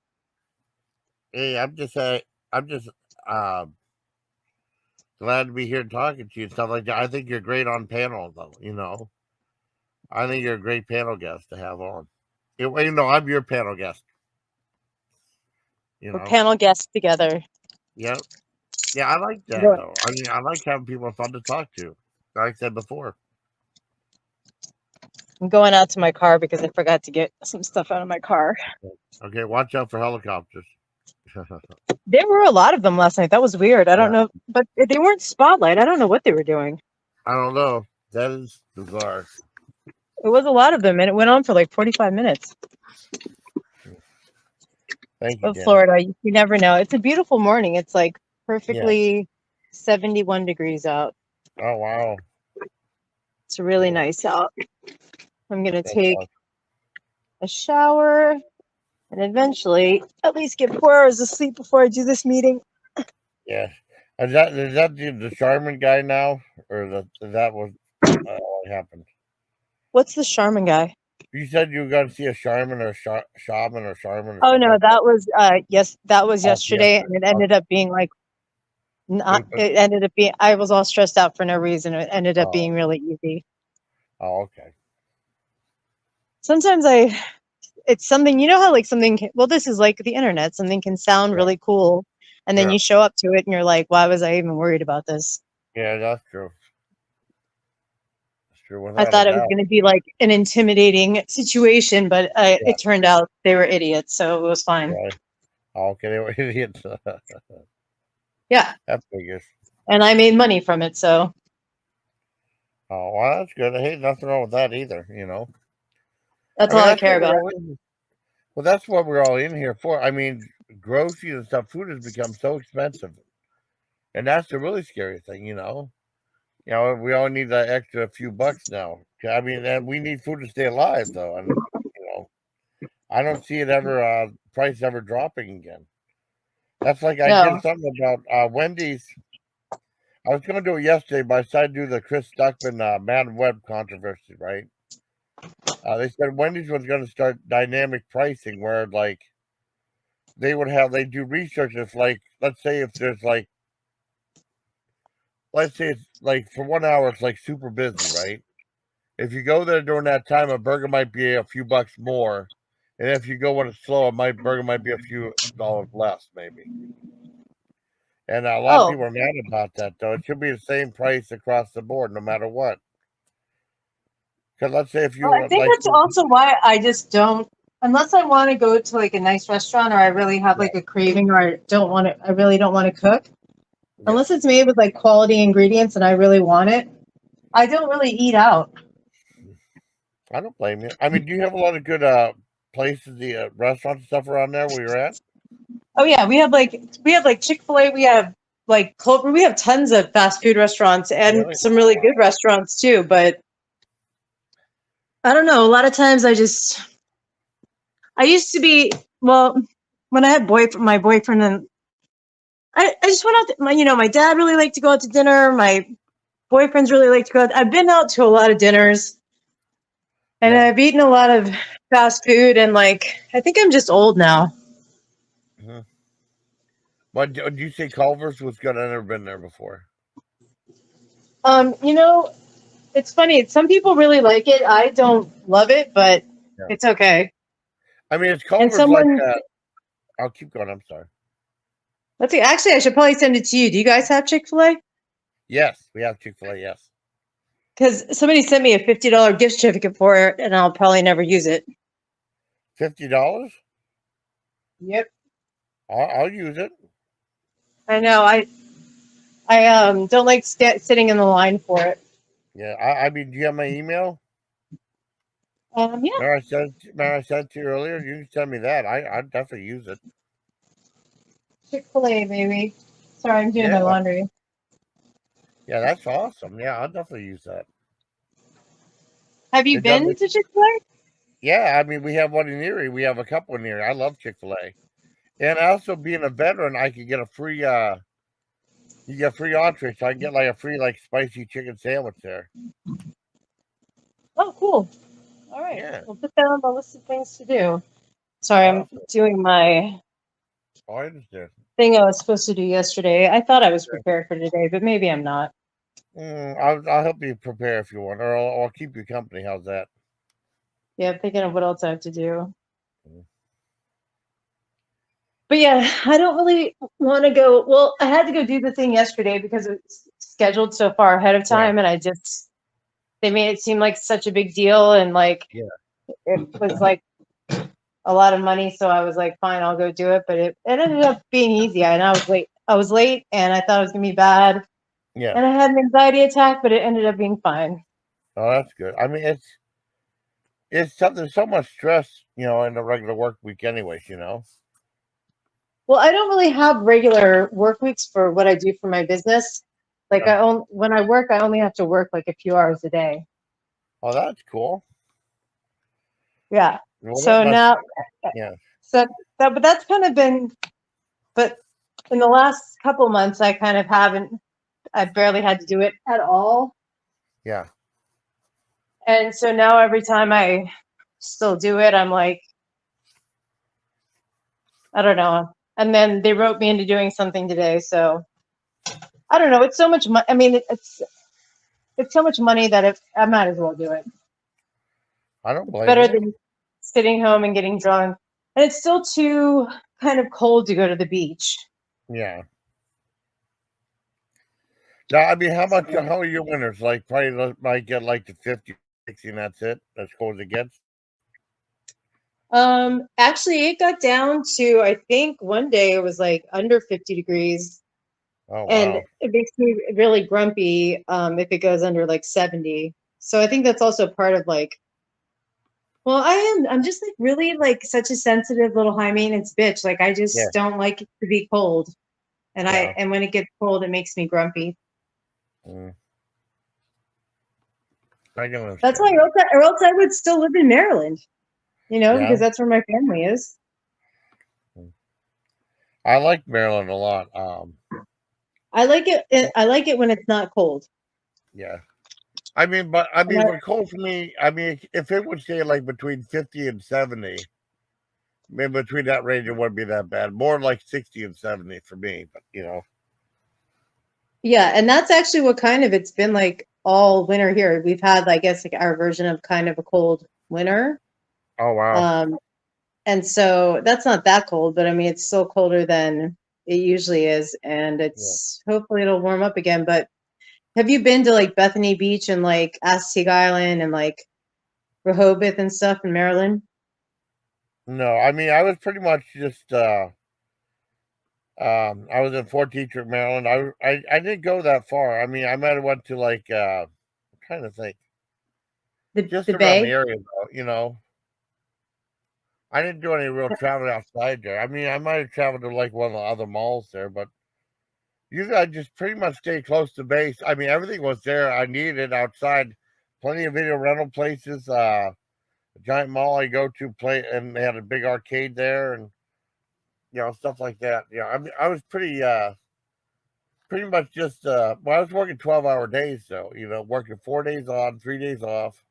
Hey, I'm just glad to be here talking to you and stuff like that. I think you're great on panel, though. You know, I think you're a great panel guest to have on. You know, I'm your panel guest. You We're know, panel guests together. yeah, yeah. I like that though. I mean, I like having people fun to talk to. Like I said before. I'm going out to my car because I forgot to get some stuff out of my car. Okay, watch out for helicopters. There were a lot of them last night. That was weird. I don't Yeah, know, but they weren't spotlight. I don't know what they were doing. I don't know. That is bizarre. It was a lot of them, and it went on for like 45 minutes. Thank you, Of Jen. Florida, you never know. It's a beautiful morning. It's like Yeah, perfectly 71 degrees out. Oh wow. It's really Cool. nice out. I'm gonna That's take awesome. a shower and eventually at least get 4 hours of sleep before I do this meeting. Yeah. Is that the Charmin guy now, or that was what happened? What's the Charmin guy? You said you were going to see a Charmin or shaman or Charmin or Oh something no, like that. that was that was Oh, yesterday, yesterday. and it ended Okay. up being like not. Stupid. It ended up being I was all stressed out for no reason. It ended up Oh. being really easy. Oh. Okay. Sometimes it's something, you know how like something well, this is like the internet. Something can sound Yeah. really cool, and then Yeah. you show up to it and you're like, why was I even worried about this? Yeah. That's true. That's true, I without a thought it was doubt. going to be like an intimidating situation, but Yeah. it turned out they were idiots, so it was fine. Right. Oh, okay. They were idiots. Yeah, That figures. and I made money from it, so Oh, well, that's good. Hey, nothing wrong with that either. that's I all mean, I that's care what we're about. all in. Well, that's what we're all in here for. I mean, groceries and stuff, food has become so expensive, and that's the really scary thing. We all need that extra few bucks now. I mean, and we need food to stay alive, though, and I don't see it ever price ever dropping again. That's like I did No. something about Wendy's. I was going to do it yesterday, but I decided to do the Chris Stuckman Mad Web controversy, right? They said Wendy's was going to start dynamic pricing, where like they do research if like let's say if there's like let's say it's like for 1 hour it's like super busy, right? If you go there during that time, a burger might be a few bucks more, and if you go when it's slow, burger might be a few dollars less, maybe. And a lot of Oh, people are mad about that, though. It should be the same price across the board, no matter what. Because let's say if well, you I think that's also why I just don't, unless I want to go to like a nice restaurant or I really have yeah, like a craving or I really don't want to cook. yeah, Unless it's made with like quality ingredients and I really want it, I don't really eat out. I don't blame you. I mean, do you have a lot of good places, the restaurants and stuff around there where you're at? Oh yeah, we have like Chick-fil-A, we have like Culver, we have tons of fast food restaurants and Really? some really good restaurants too, but I don't know, a lot of times I used to be, well, when I had my boyfriend and I just went out my dad really liked to go out to dinner, my boyfriends really like to go out. I've been out to a lot of dinners and Yeah. I've eaten a lot of fast food and like I think I'm just old now. Hmm. What did you say Culver's was good? I've never been there before. You know, it's funny. Some people really like it. I don't love it, but Yeah. it's okay. I mean, it's And Culver's like someone, I'll keep going. I'm sorry. let's see, actually, I should probably send it to you. Do you guys have Chick-fil-A? Yes, we have Chick-fil-A. Yes. Because somebody sent me a $50 gift certificate for it, and I'll probably never use it. $50? Yep. I'll use it. I know. I don't like sitting in the line for it. Yeah. I mean, do you have my email? Yeah, Remember I said it to you earlier? You can send me that. I'd definitely use it. Chick-fil-A, baby. Sorry, I'm doing Yeah. my laundry. Yeah, that's awesome. Yeah, I'll definitely use that. Have you It does been make, to Chick-fil-A? yeah, I mean, we have one in Erie. We have a couple in Erie. I love Chick-fil-A. And also being a veteran, I could get a free you get free entree, so I can get like a free like spicy chicken sandwich there. Oh, cool. All right. Yeah. We'll put that on the list of things to do. Sorry, I'm Awesome. doing my Oh, I understand. thing I was supposed to do yesterday. I thought I was prepared for today, but maybe I'm not. I'll help you prepare if you want, or I'll keep you company. How's that? Yeah, I'm thinking of what else I have to do. Mm. But yeah, I don't really want to go. Well, I had to go do the thing yesterday because it's scheduled so far ahead of Yeah, time, and they made it seem like such a big deal, and like yeah, it was like a lot of money. So I was like, fine, I'll go do it. But it ended up being easy, and I was late. I was late, and I thought it was gonna be bad, yeah. and I had an anxiety attack, but it ended up being fine. Oh, that's good. I mean, there's so much stress, in the regular work week, anyways. Well, I don't really have regular work weeks for what I do for my business. Like when I work, I only have to work like a few hours a day. Oh, that's cool. Yeah. Well, So now, yeah. but that's kind of been, but in the last couple months, I kind of haven't, I barely had to do it at all. Yeah. And so now every time I still do it, I'm like, I don't know. And then they wrote me into doing something today. So I don't know. It's so much money. I mean, it's so much money that I might as well do it. I don't blame Better you. than sitting home and getting drunk. And it's still too kind of cold to go to the beach. Yeah. Now, I mean, how are your winters? Like, probably might get like to 50, 60, and that's it. That's cold as it gets. Actually, it got down to, I think one day it was like under 50 degrees. Oh, And wow. it makes me really grumpy if it goes under like 70. So I think that's also part of like, well, I'm just like really like such a sensitive little high maintenance bitch. Like I Yeah. just don't like it to be cold. Yeah. And when it gets cold, it makes me grumpy. Mm. I can That's why, understand that. or else I would still live in Maryland, Yeah. because that's where my family is. Mm. I like Maryland a lot. I like it. I like it when it's not cold. Yeah. For cold for me, I mean, if it would stay like between 50 and 70, maybe between that range, it wouldn't be that bad. More like 60 and 70 for me, but Yeah, and that's actually what kind of it's been like all winter here. We've had, I guess, like our version of kind of a cold winter. Oh, wow. Um, and so that's not that cold, but I mean, it's still colder than it usually is, and Yeah. it's hopefully it'll warm up again. But have you been to like Bethany Beach and like Assateague Island and like Rehoboth and stuff in Maryland? No, I mean, I was pretty much just, I was in Fort Detrick, Maryland. I didn't go that far. I mean, I might have went to like, I'm trying to think, just The around the Bay? area though. I didn't do any real traveling outside there. I mean, I might have traveled to like one of the other malls there, but usually I just pretty much stay close to base. I mean, everything was there. I needed outside. Plenty of video rental places. A giant mall I go to play, and they had a big arcade there, and stuff like that. Yeah, I mean, I was pretty much just. Well, I was working 12-hour days, though. Working 4 days on, 3 days off.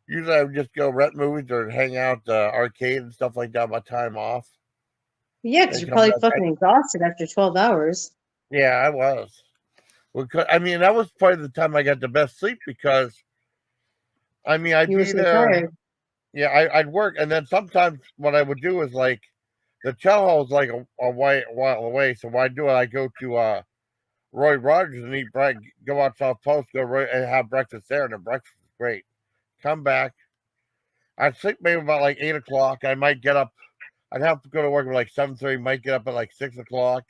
Usually, I would just go rent movies or hang out arcade and stuff like that. My time off, Yeah, because and you're come probably back. fucking exhausted after 12 hours. Yeah, I was. I mean, that was probably the time I got the best sleep because I mean, I'd You were be so there. tired. Yeah, I'd work, and then sometimes what I would do is like the chow hall is like a while away. So what I do, I go to Roy Rogers and go out South Post, and have breakfast there, and the breakfast is great. Come back, I'd sleep maybe about like 8 o'clock. I might get up. I'd have to go to work at like 7:30. Might get up at like 6 o'clock.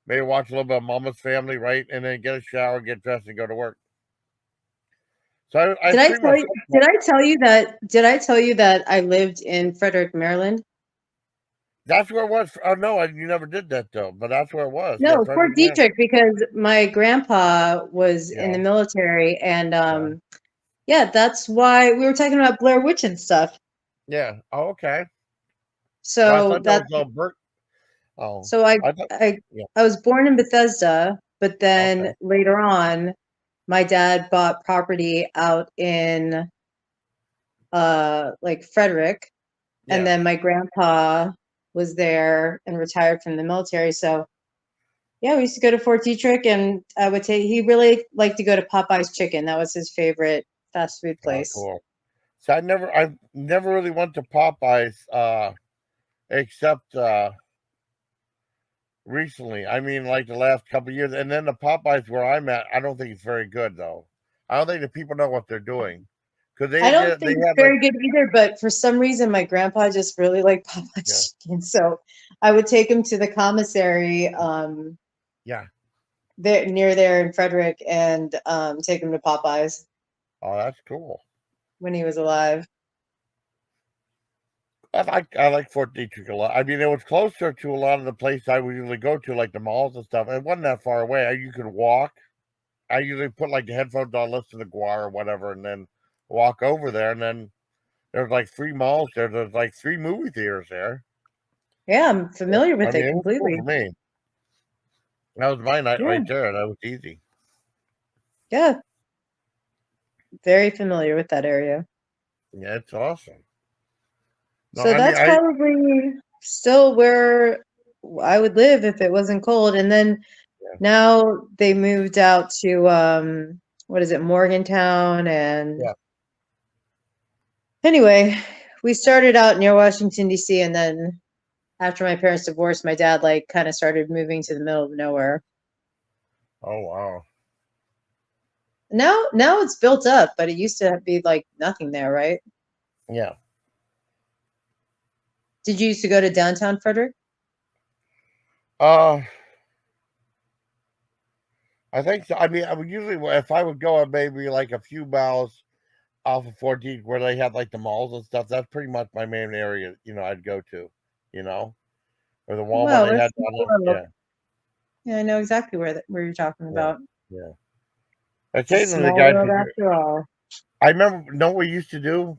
Maybe watch a little bit of Mama's Family, right, and then get a shower, get dressed, and go to work. So I pretty much. Did I tell you that I lived in Frederick, Maryland? That's where it was. Oh no, you never did that though. But that's where it was. Yeah, No, Fort Frederick, Maryland. Detrick, because my grandpa was in the Yeah, military, and yeah, yeah, that's why we were talking about Blair Witch and stuff. yeah. Oh, okay. Well, I So thought that that was all Bert. Oh, so I I thought. I Yeah. I was born in Bethesda, but Okay. then later on, my dad bought property out in like Frederick, and Yeah. then my grandpa was there and retired from the military. So yeah, we used to go to Fort Detrick, and I would say he really liked to go to Popeye's Chicken. That was his favorite fast food Oh, place. cool. So I never really went to Popeyes, except recently. I mean, like the last couple of years, and then the Popeyes where I'm at, I don't think it's very good though. I don't think the people know what they're doing because I don't they think it's had like very good either, but for some reason, my grandpa just really liked yeah, Popeye's Chicken. So I would take him to the commissary yeah. there near there in Frederick, and take him to Popeye's Oh, that's cool. when he was alive. I like Fort Detrick a lot. I mean, it was closer to a lot of the places I would usually go to, like the malls and stuff. It wasn't that far away. You could walk. I usually put like the headphones on, listen to Guar or whatever, and then walk over there. And then there's like 3 malls there. There's like 3 movie theaters there. Yeah, I'm familiar I with mean, it it was cool completely. for me. That was my night Yeah, right there. That was easy. yeah, very familiar with that area. Yeah, it's awesome. No, So I mean, that's probably still where I would live if it wasn't cold. And then yeah, now they moved out to what is it, Morgantown, and yeah. anyway, we started out near Washington D.C. and then after my parents divorced, my dad like kind of started moving to the middle of nowhere. Oh wow. Now it's built up, but it used to be like nothing there, right? Yeah. Did you used to go to downtown Frederick? Uh, I think so. I mean, I would usually if I would go maybe like a few miles off of 14th where they have like the malls and stuff. That's pretty much my main area. I'd go to. You know, or the Walmart Wow, they we're had down there. small. Yeah, Yeah, I know exactly where you're talking yeah, about. yeah. It's a Occasionally, the small guys world would. after all. I remember. Know what we used to do?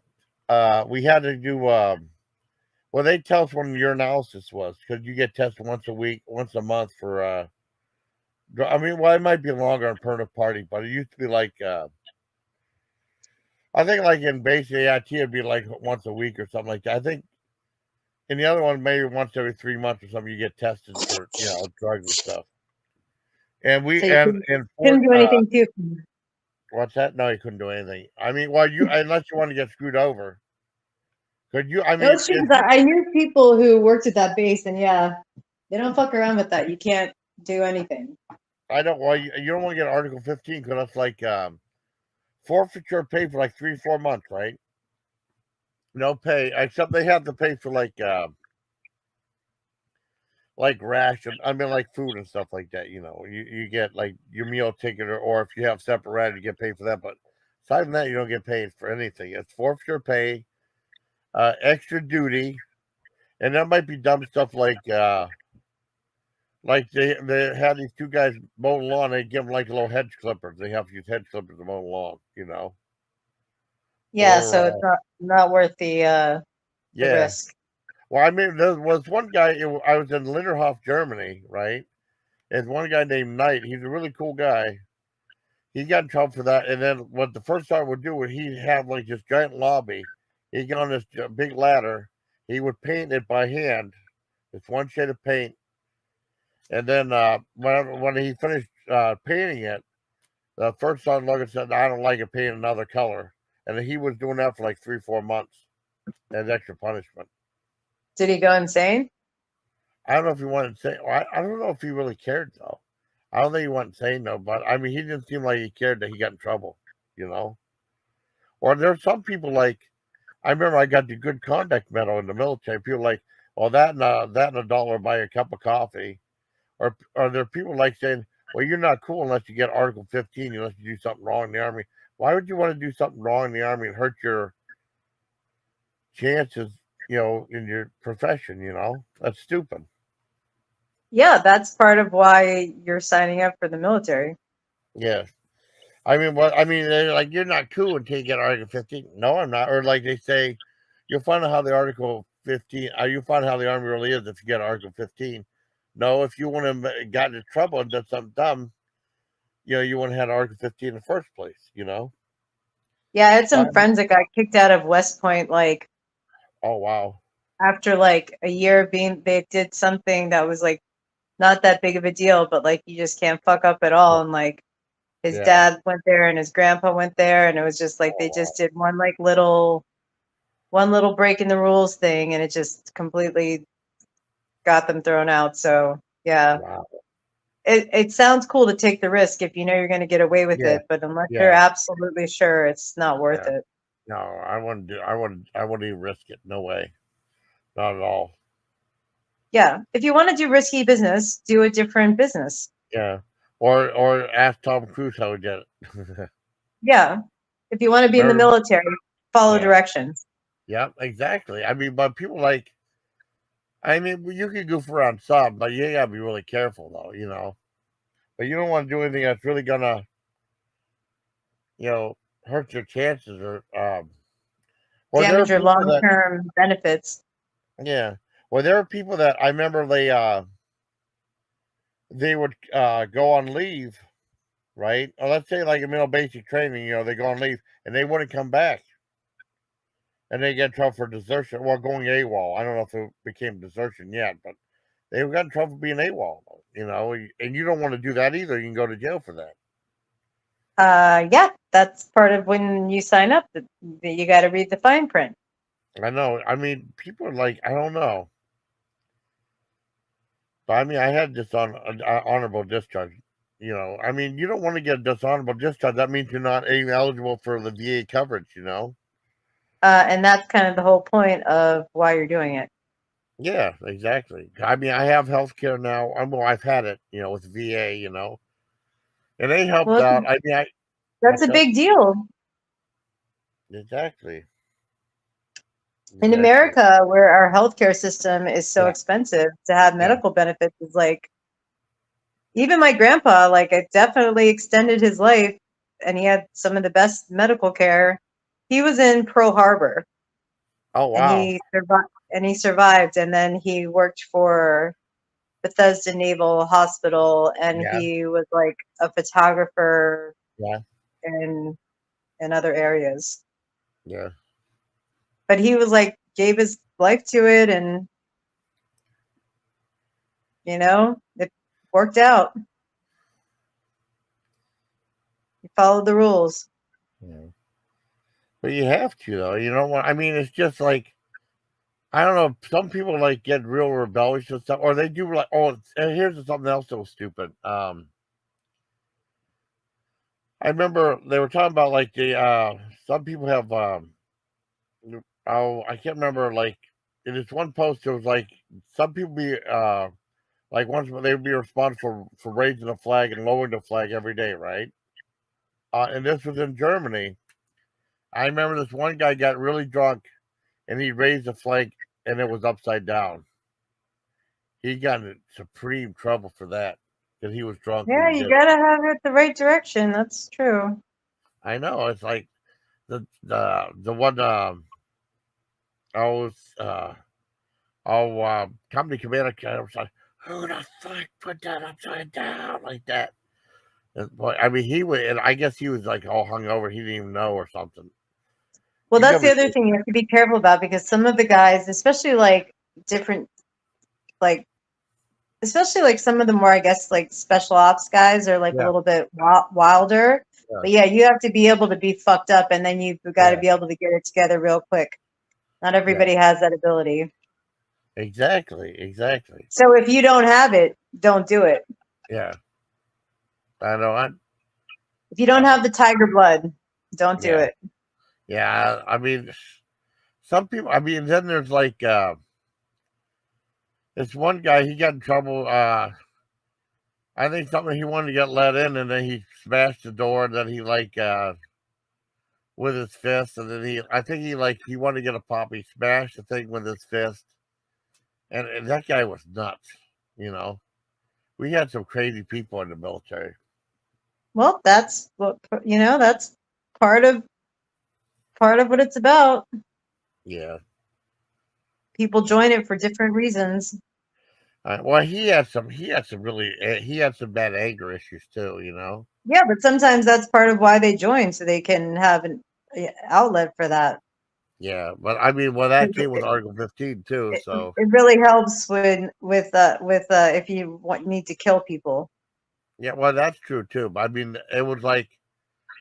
We had to do. Well, they tell us when your analysis was because you get tested once a week, once a month for. I mean, well, it might be longer on permanent party, but it used to be like. I think like in basic AIT, it'd be like once a week or something like that. I think in the other one, maybe once every 3 months or something, you get tested for drugs and stuff. And we So you and couldn't Fort, do anything too. what's that? No, you couldn't do anything. I mean, well, you unless you want to get screwed over, could you? I No, mean, it's true if 'cause you, I knew people who worked at that base, and yeah, they don't fuck around with that. You can't do anything. I don't. Well, you don't want to get Article 15 because that's like forfeiture pay for like 3 4 months, right? No pay, except they have to pay for like ration. I mean, like food and stuff like that. You get like your meal ticket, or if you have separate ration, you get paid for that. But aside from that, you don't get paid for anything. It's forfeiture pay, extra duty, and that might be dumb stuff like they had these 2 guys mowing lawn. They give them like little hedge clippers. They have to use hedge clippers to mow the lawn. Yeah, Or so it's not worth the yeah. risk. Well, I mean, there was one guy. I was in Linderhof, Germany, right? There's one guy named Knight. He's a really cool guy. He got in trouble for that. And then what the first time would do was he'd have like this giant lobby. He'd get on this big ladder. He would paint it by hand, just one shade of paint. And then when he finished painting it, the first sergeant looked and said, "I don't like it painting another color." And he was doing that for like 3 4 months as extra punishment. Did he go insane? I don't know if he wanted to say. Well, I don't know if he really cared though. I don't think he wanted to say no, but I mean, he didn't seem like he cared that he got in trouble. You know, or there's some people like I remember I got the good conduct medal in the military. People like, well, that and $1 buy a cup of coffee, or there are people like saying, well, you're not cool unless you get Article 15, unless you do something wrong in the army. Why would you want to do something wrong in the army and hurt your chances, in your profession? That's stupid. Yeah, that's part of why you're signing up for the military. Yeah. I mean, what I mean, they're like, you're not cool until you get Article 15. No, I'm not. Or like they say, you'll find out how the Article 15, you'll find out how the Army really is if you get Article 15. No, if you want to got into trouble and done something dumb, you wouldn't have had Article 15 in the first place. Yeah, I had But, some friends that got kicked out of West Point like oh, wow. after like a year of being they did something that was like not that big of a deal, but like you just can't fuck up at Yeah. all. And like his Yeah. dad went there and his grandpa went there, and it was just like Oh, they wow. just did one little break in the rules thing, and it just completely got them thrown out. So yeah, Wow. it sounds cool to take the risk if you know you're going to get away with Yeah. it, but unless you're Yeah. absolutely sure, it's not worth Yeah. it. No, I wouldn't even risk it. No way. Not at all. Yeah, if you want to do risky business, do a different business. Yeah. Or ask Tom Cruise how he did it. Yeah, if you want to be in the Remember? military, follow Yeah. directions. Yeah, exactly. I mean, but people like, I mean, you can goof around some, but you gotta be really careful though. But you don't want to do anything that's really gonna. hurts your chances. Or well, there are Damage your people that long-term benefits. yeah. Well, there are people that I remember they would go on leave, right? Or let's say like in basic training, they go on leave and they wouldn't come back, and they get in trouble for desertion. Well, going AWOL. I don't know if it became desertion yet, but they got in trouble for being AWOL. And you don't want to do that either. You can go to jail for that. Yeah, that's part of when you sign up. You got to read the fine print. I know. I mean, people are like, I don't know. But I mean, I had this on honorable discharge. I mean, you don't want to get a dishonorable discharge. That means you're not eligible for the VA coverage. And that's kind of the whole point of why you're doing it. Yeah, exactly. I mean, I have health care now. I've had it, with VA, and they helped Well, out. I mean, that's a big deal. Exactly. In Exactly. America, where our healthcare system is so expensive, to have medical benefits is like, even my grandpa, like, it definitely extended his life, and he had some of the best medical care. He was in Pearl Harbor. Oh wow. And he survived, and then he worked for Bethesda Naval Hospital, and Yeah. he was like a photographer Yeah. in other areas. Yeah. But he was like, gave his life to it, and it worked out. He followed the rules. Yeah. But you have to though. You know what? I mean, it's just like I don't know. Some people like get real rebellious and stuff, or they do like. Oh, and here's something else that was stupid. I remember they were talking about like the some people have I can't remember like in this one post it was like some people be like once they would be responsible for raising the flag and lowering the flag every day, right? And this was in Germany. I remember this one guy got really drunk and he raised the flag and it was upside down. He got in supreme trouble for that because he was drunk when Yeah, he you did it. gotta have it the right direction. That's true. I know it's like the one I was company commander was like, who the fuck put that upside down like that? And boy, I mean, he would, and I guess he was like all hungover. He didn't even know or something. Well, You that's the never other did. thing you have to be careful about, because some of the guys, especially like different, like, especially like some of the more, I guess, like special ops guys are like a Yeah, little bit wilder. yeah, But yeah, you have to be able to be fucked up, and then you've got to yeah, be able to get it together real quick. Not yeah. everybody has that ability. Exactly, exactly. So if you don't have it, don't do it. Yeah, I know. If you don't Uh, have the tiger blood, don't do yeah, it. yeah. I mean, some people. I mean, then there's like this one guy. He got in trouble. I think something he wanted to get let in, and then he smashed the door. And then he like with his fist, and then I think he wanted to get a pop. He smashed the thing with his fist, and that guy was nuts. You know, we had some crazy people in the military. Well, that's what that's part of what it's about. Yeah. People join it for different reasons. Well, he had some bad anger issues too. Yeah, but sometimes that's part of why they join, so they can have an outlet for that. Yeah, but I mean, well, that came with Article 15 too. It, So it really helps with if you need to kill people. yeah, well, that's true too. But I mean, it was like,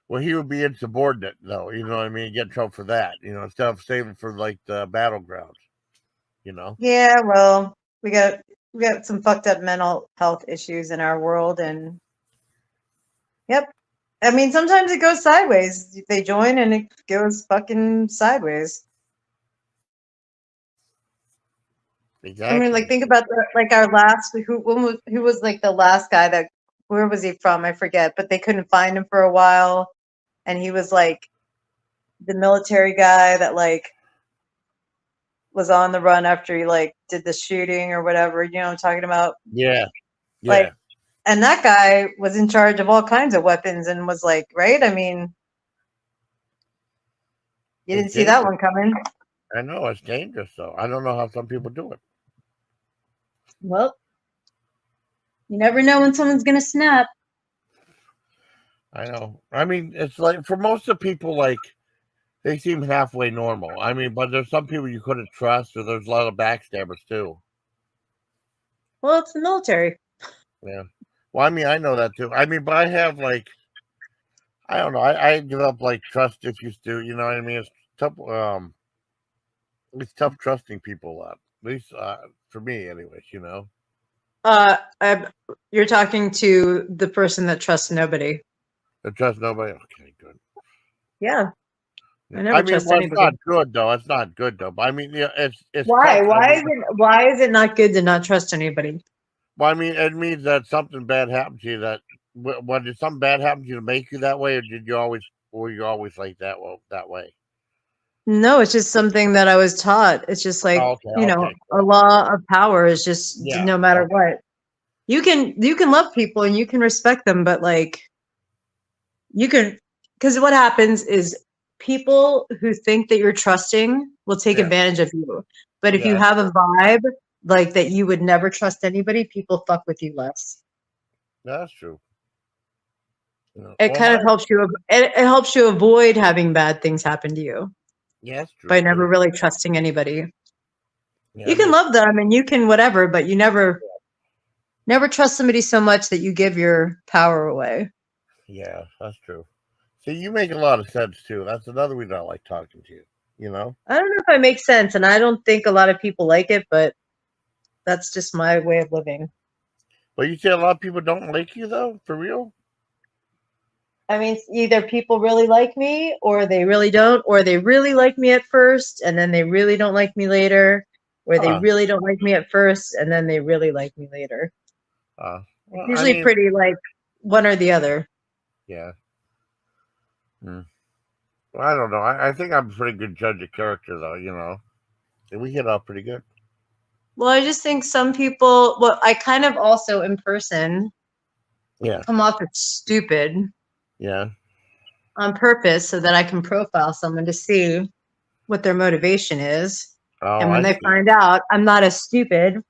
well, he would be insubordinate though. You know what I mean? Get in trouble for that. Instead of saving for like the battlegrounds. You know? Yeah, well, we got some fucked up mental health issues in our world, and yep. I mean, sometimes it goes sideways. They join and it goes fucking sideways. I mean, like, Exactly. think about like our last who was like the last guy that, where was he from? I forget, but they couldn't find him for a while, and he was like the military guy that like was on the run after he like did the shooting or whatever. You know what I'm talking about? Yeah. Like, Yeah. and that guy was in charge of all kinds of weapons and was like, right? I mean, You It's didn't see that dangerous. one coming. I know it's dangerous, though. I don't know how some people do it. Well, you never know when someone's gonna snap. I know. I mean, it's like for most of the people, like they seem halfway normal. I mean, but there's some people you couldn't trust, or there's a lot of backstabbers too. Well, it's the military. Yeah. Well, I mean, I know that too. I mean, but I have like I don't know. I develop like trust issues too. You know what I mean? It's tough. It's tough trusting people a lot. At least for me, anyways. You know. Uh, I, you're talking to the person that trusts nobody. I trust nobody. Okay, good. Yeah, Yeah. I I never mean, trust well, it's anybody. not good though. It's not good though. But I mean, yeah, it's Why? tough. I mean, Why is it not good to not trust anybody? well, I mean, it means that something bad happened to you. That what did something bad happen to you to make you that way, or did you always, or were you always like that? Well, that way. No, it's just something that I was taught. It's just like, Oh, okay, okay, a law of power is just yeah, no matter okay, what. You can love people and you can respect them, but like you can because what happens is people who think that you're trusting will take yeah, advantage of you. But if you yeah, have a vibe like that you would never trust anybody, people fuck with you less. that's true. Yeah. It Well, kind my of helps you it helps you avoid having bad things happen to you yeah, that's true by never too. really trusting anybody. Yeah, You it can makes love them and you can whatever, but you never trust somebody so much that you give your power away. yeah, that's true. See, you make a lot of sense too. That's another reason I like talking to you. You know, I don't know if I make sense, and I don't think a lot of people like it, but that's just my way of living. but you say a lot of people don't like you though, for real. I mean, either people really like me or they really don't, or they really like me at first and then they really don't like me later, or they Huh? really don't like me at first and then they really like me later. It's Well, I usually mean, pretty like one or the other. yeah. Hmm. Well, I don't know. I think I'm a pretty good judge of character though. You know, and we hit off pretty good. Well, I just think some people, well, I kind of also in person Yeah, come off as stupid yeah. on purpose so that I can profile someone to see what their motivation is. Oh, And when I they see. find out I'm not as stupid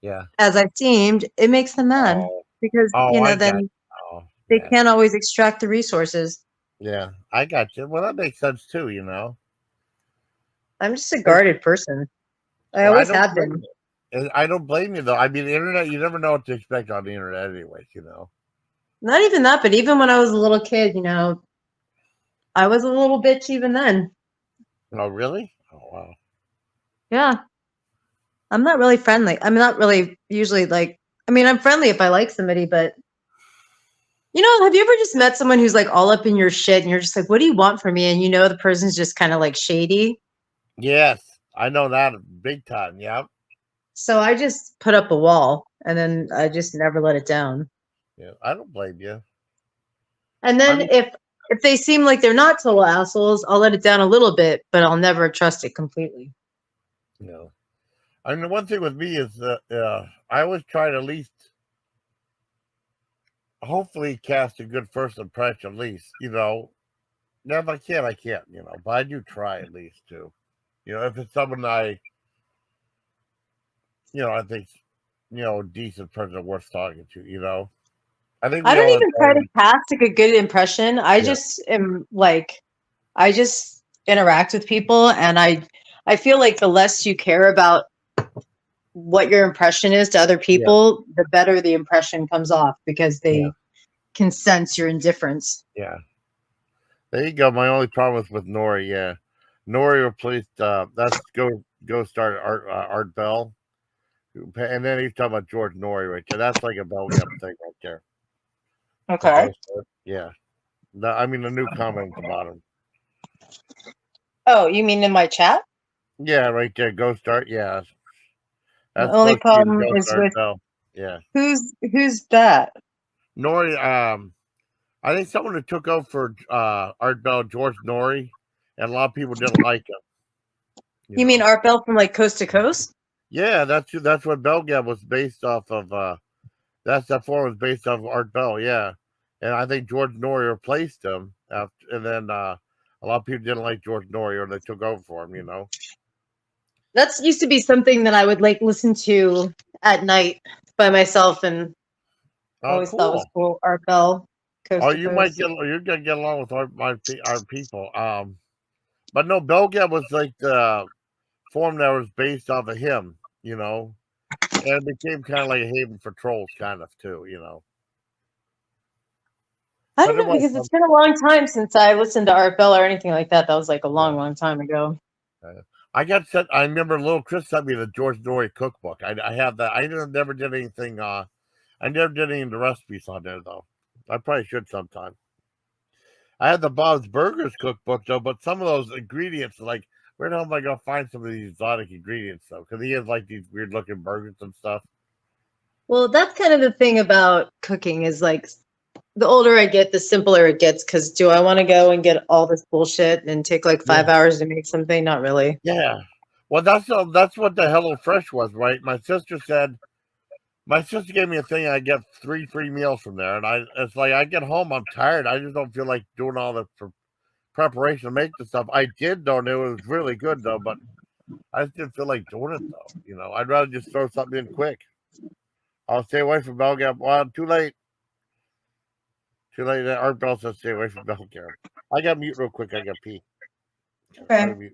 Yeah. as I seemed, it makes them mad Oh, because, oh, I got. then Oh, they yeah, can't always extract the resources. yeah. I got you. Well, that makes sense too. You know. I'm just a Well, guarded person. I I always don't have blame been. you. And I don't blame you though. I mean, the internet. You never know what to expect on the internet, anyways. You know. Not even that, but even when I was a little kid, I was a little bitch even then. Oh, really? Oh, wow. Yeah. I'm not really friendly. I'm not really usually like, I mean, I'm friendly if I like somebody, but have you ever just met someone who's like all up in your shit and you're just like, what do you want from me? And the person's just kind of like shady. Yes, I know that big time. Yeah, So I just put up a wall and then I just never let it down. yeah. I don't blame you. And I then mean, if they seem like they're not total assholes, I'll let it down a little bit, but I'll never trust it completely. you know. I mean, the one thing with me is that I always try to at least, hopefully, cast a good first impression. At least, you know. Now, if I can't, I can't. You know, but I do try at least to. You know, if it's someone I think, decent person worth talking to. You know, I think I we don't all have even our try to own. cast like a good impression. I Yeah, just am like I just interact with people and I feel like the less you care about what your impression is to other yeah, people, the better the impression comes off because yeah, they can sense your indifference. yeah. There you go. My only problem is with Nori. Yeah, Nori replaced. That's go start Art Bell. And then he's talking about George Norrie right there. That's like a bell gap thing right there. The Okay. ghost. Yeah. I mean, the new comment at the bottom. Oh, you mean in my chat? Yeah, right there. Ghost Art. Yeah. The That's only supposed to be the problem Ghost is Art with Bell. Yeah. who's that? Norrie, I think someone who took over for Art Bell, George Norrie, and a lot of people didn't like him. You You mean know. Art Bell from like Coast to Coast? Yeah, that's what Bell Gap was based off of. That form was based off of Art Bell, yeah. And I think George Norrie replaced him after, and then a A lot of people didn't like George Norrie, or they took over for him. That's used to be something that I would like listen to at night by myself, and Oh, always thought was cool. cool. Art Bell, Coast Oh, to you're Coast. gonna get along with our people. But no, Belgium was like the form that was based off of him. And it became kind of like a haven for trolls, kind of too. I But don't it know, was because it's been a long time since I listened to Art Bell or anything like that. That was like a yeah. long time ago. I got sent. I remember little Chris sent me the George Norrie cookbook. I have that. Never did anything. I never did any of the recipes on there though. I probably should sometime. I had the Bob's Burgers cookbook though, but some of those ingredients, like, where the hell am I gonna find some of these exotic ingredients though? Because he has like these weird looking burgers and stuff. Well, that's kind of the thing about cooking is like the older I get, the simpler it gets. Because do I want to go and get all this bullshit and take like Yeah. 5 hours to make something? Not really. Yeah. Well, that's what the Hello Fresh was, right? My sister gave me a thing. I get 3 free meals from there, and it's like I get home, I'm tired. I just don't feel like doing all the preparation to make the stuff. I did though, and it was really good though, but I just didn't feel like doing it though. I'd rather just throw something in quick. I'll stay away from Belgium. Well, too late. Too late. Art Bell says stay away from Belgium. I got mute real quick. I got pee. Okay.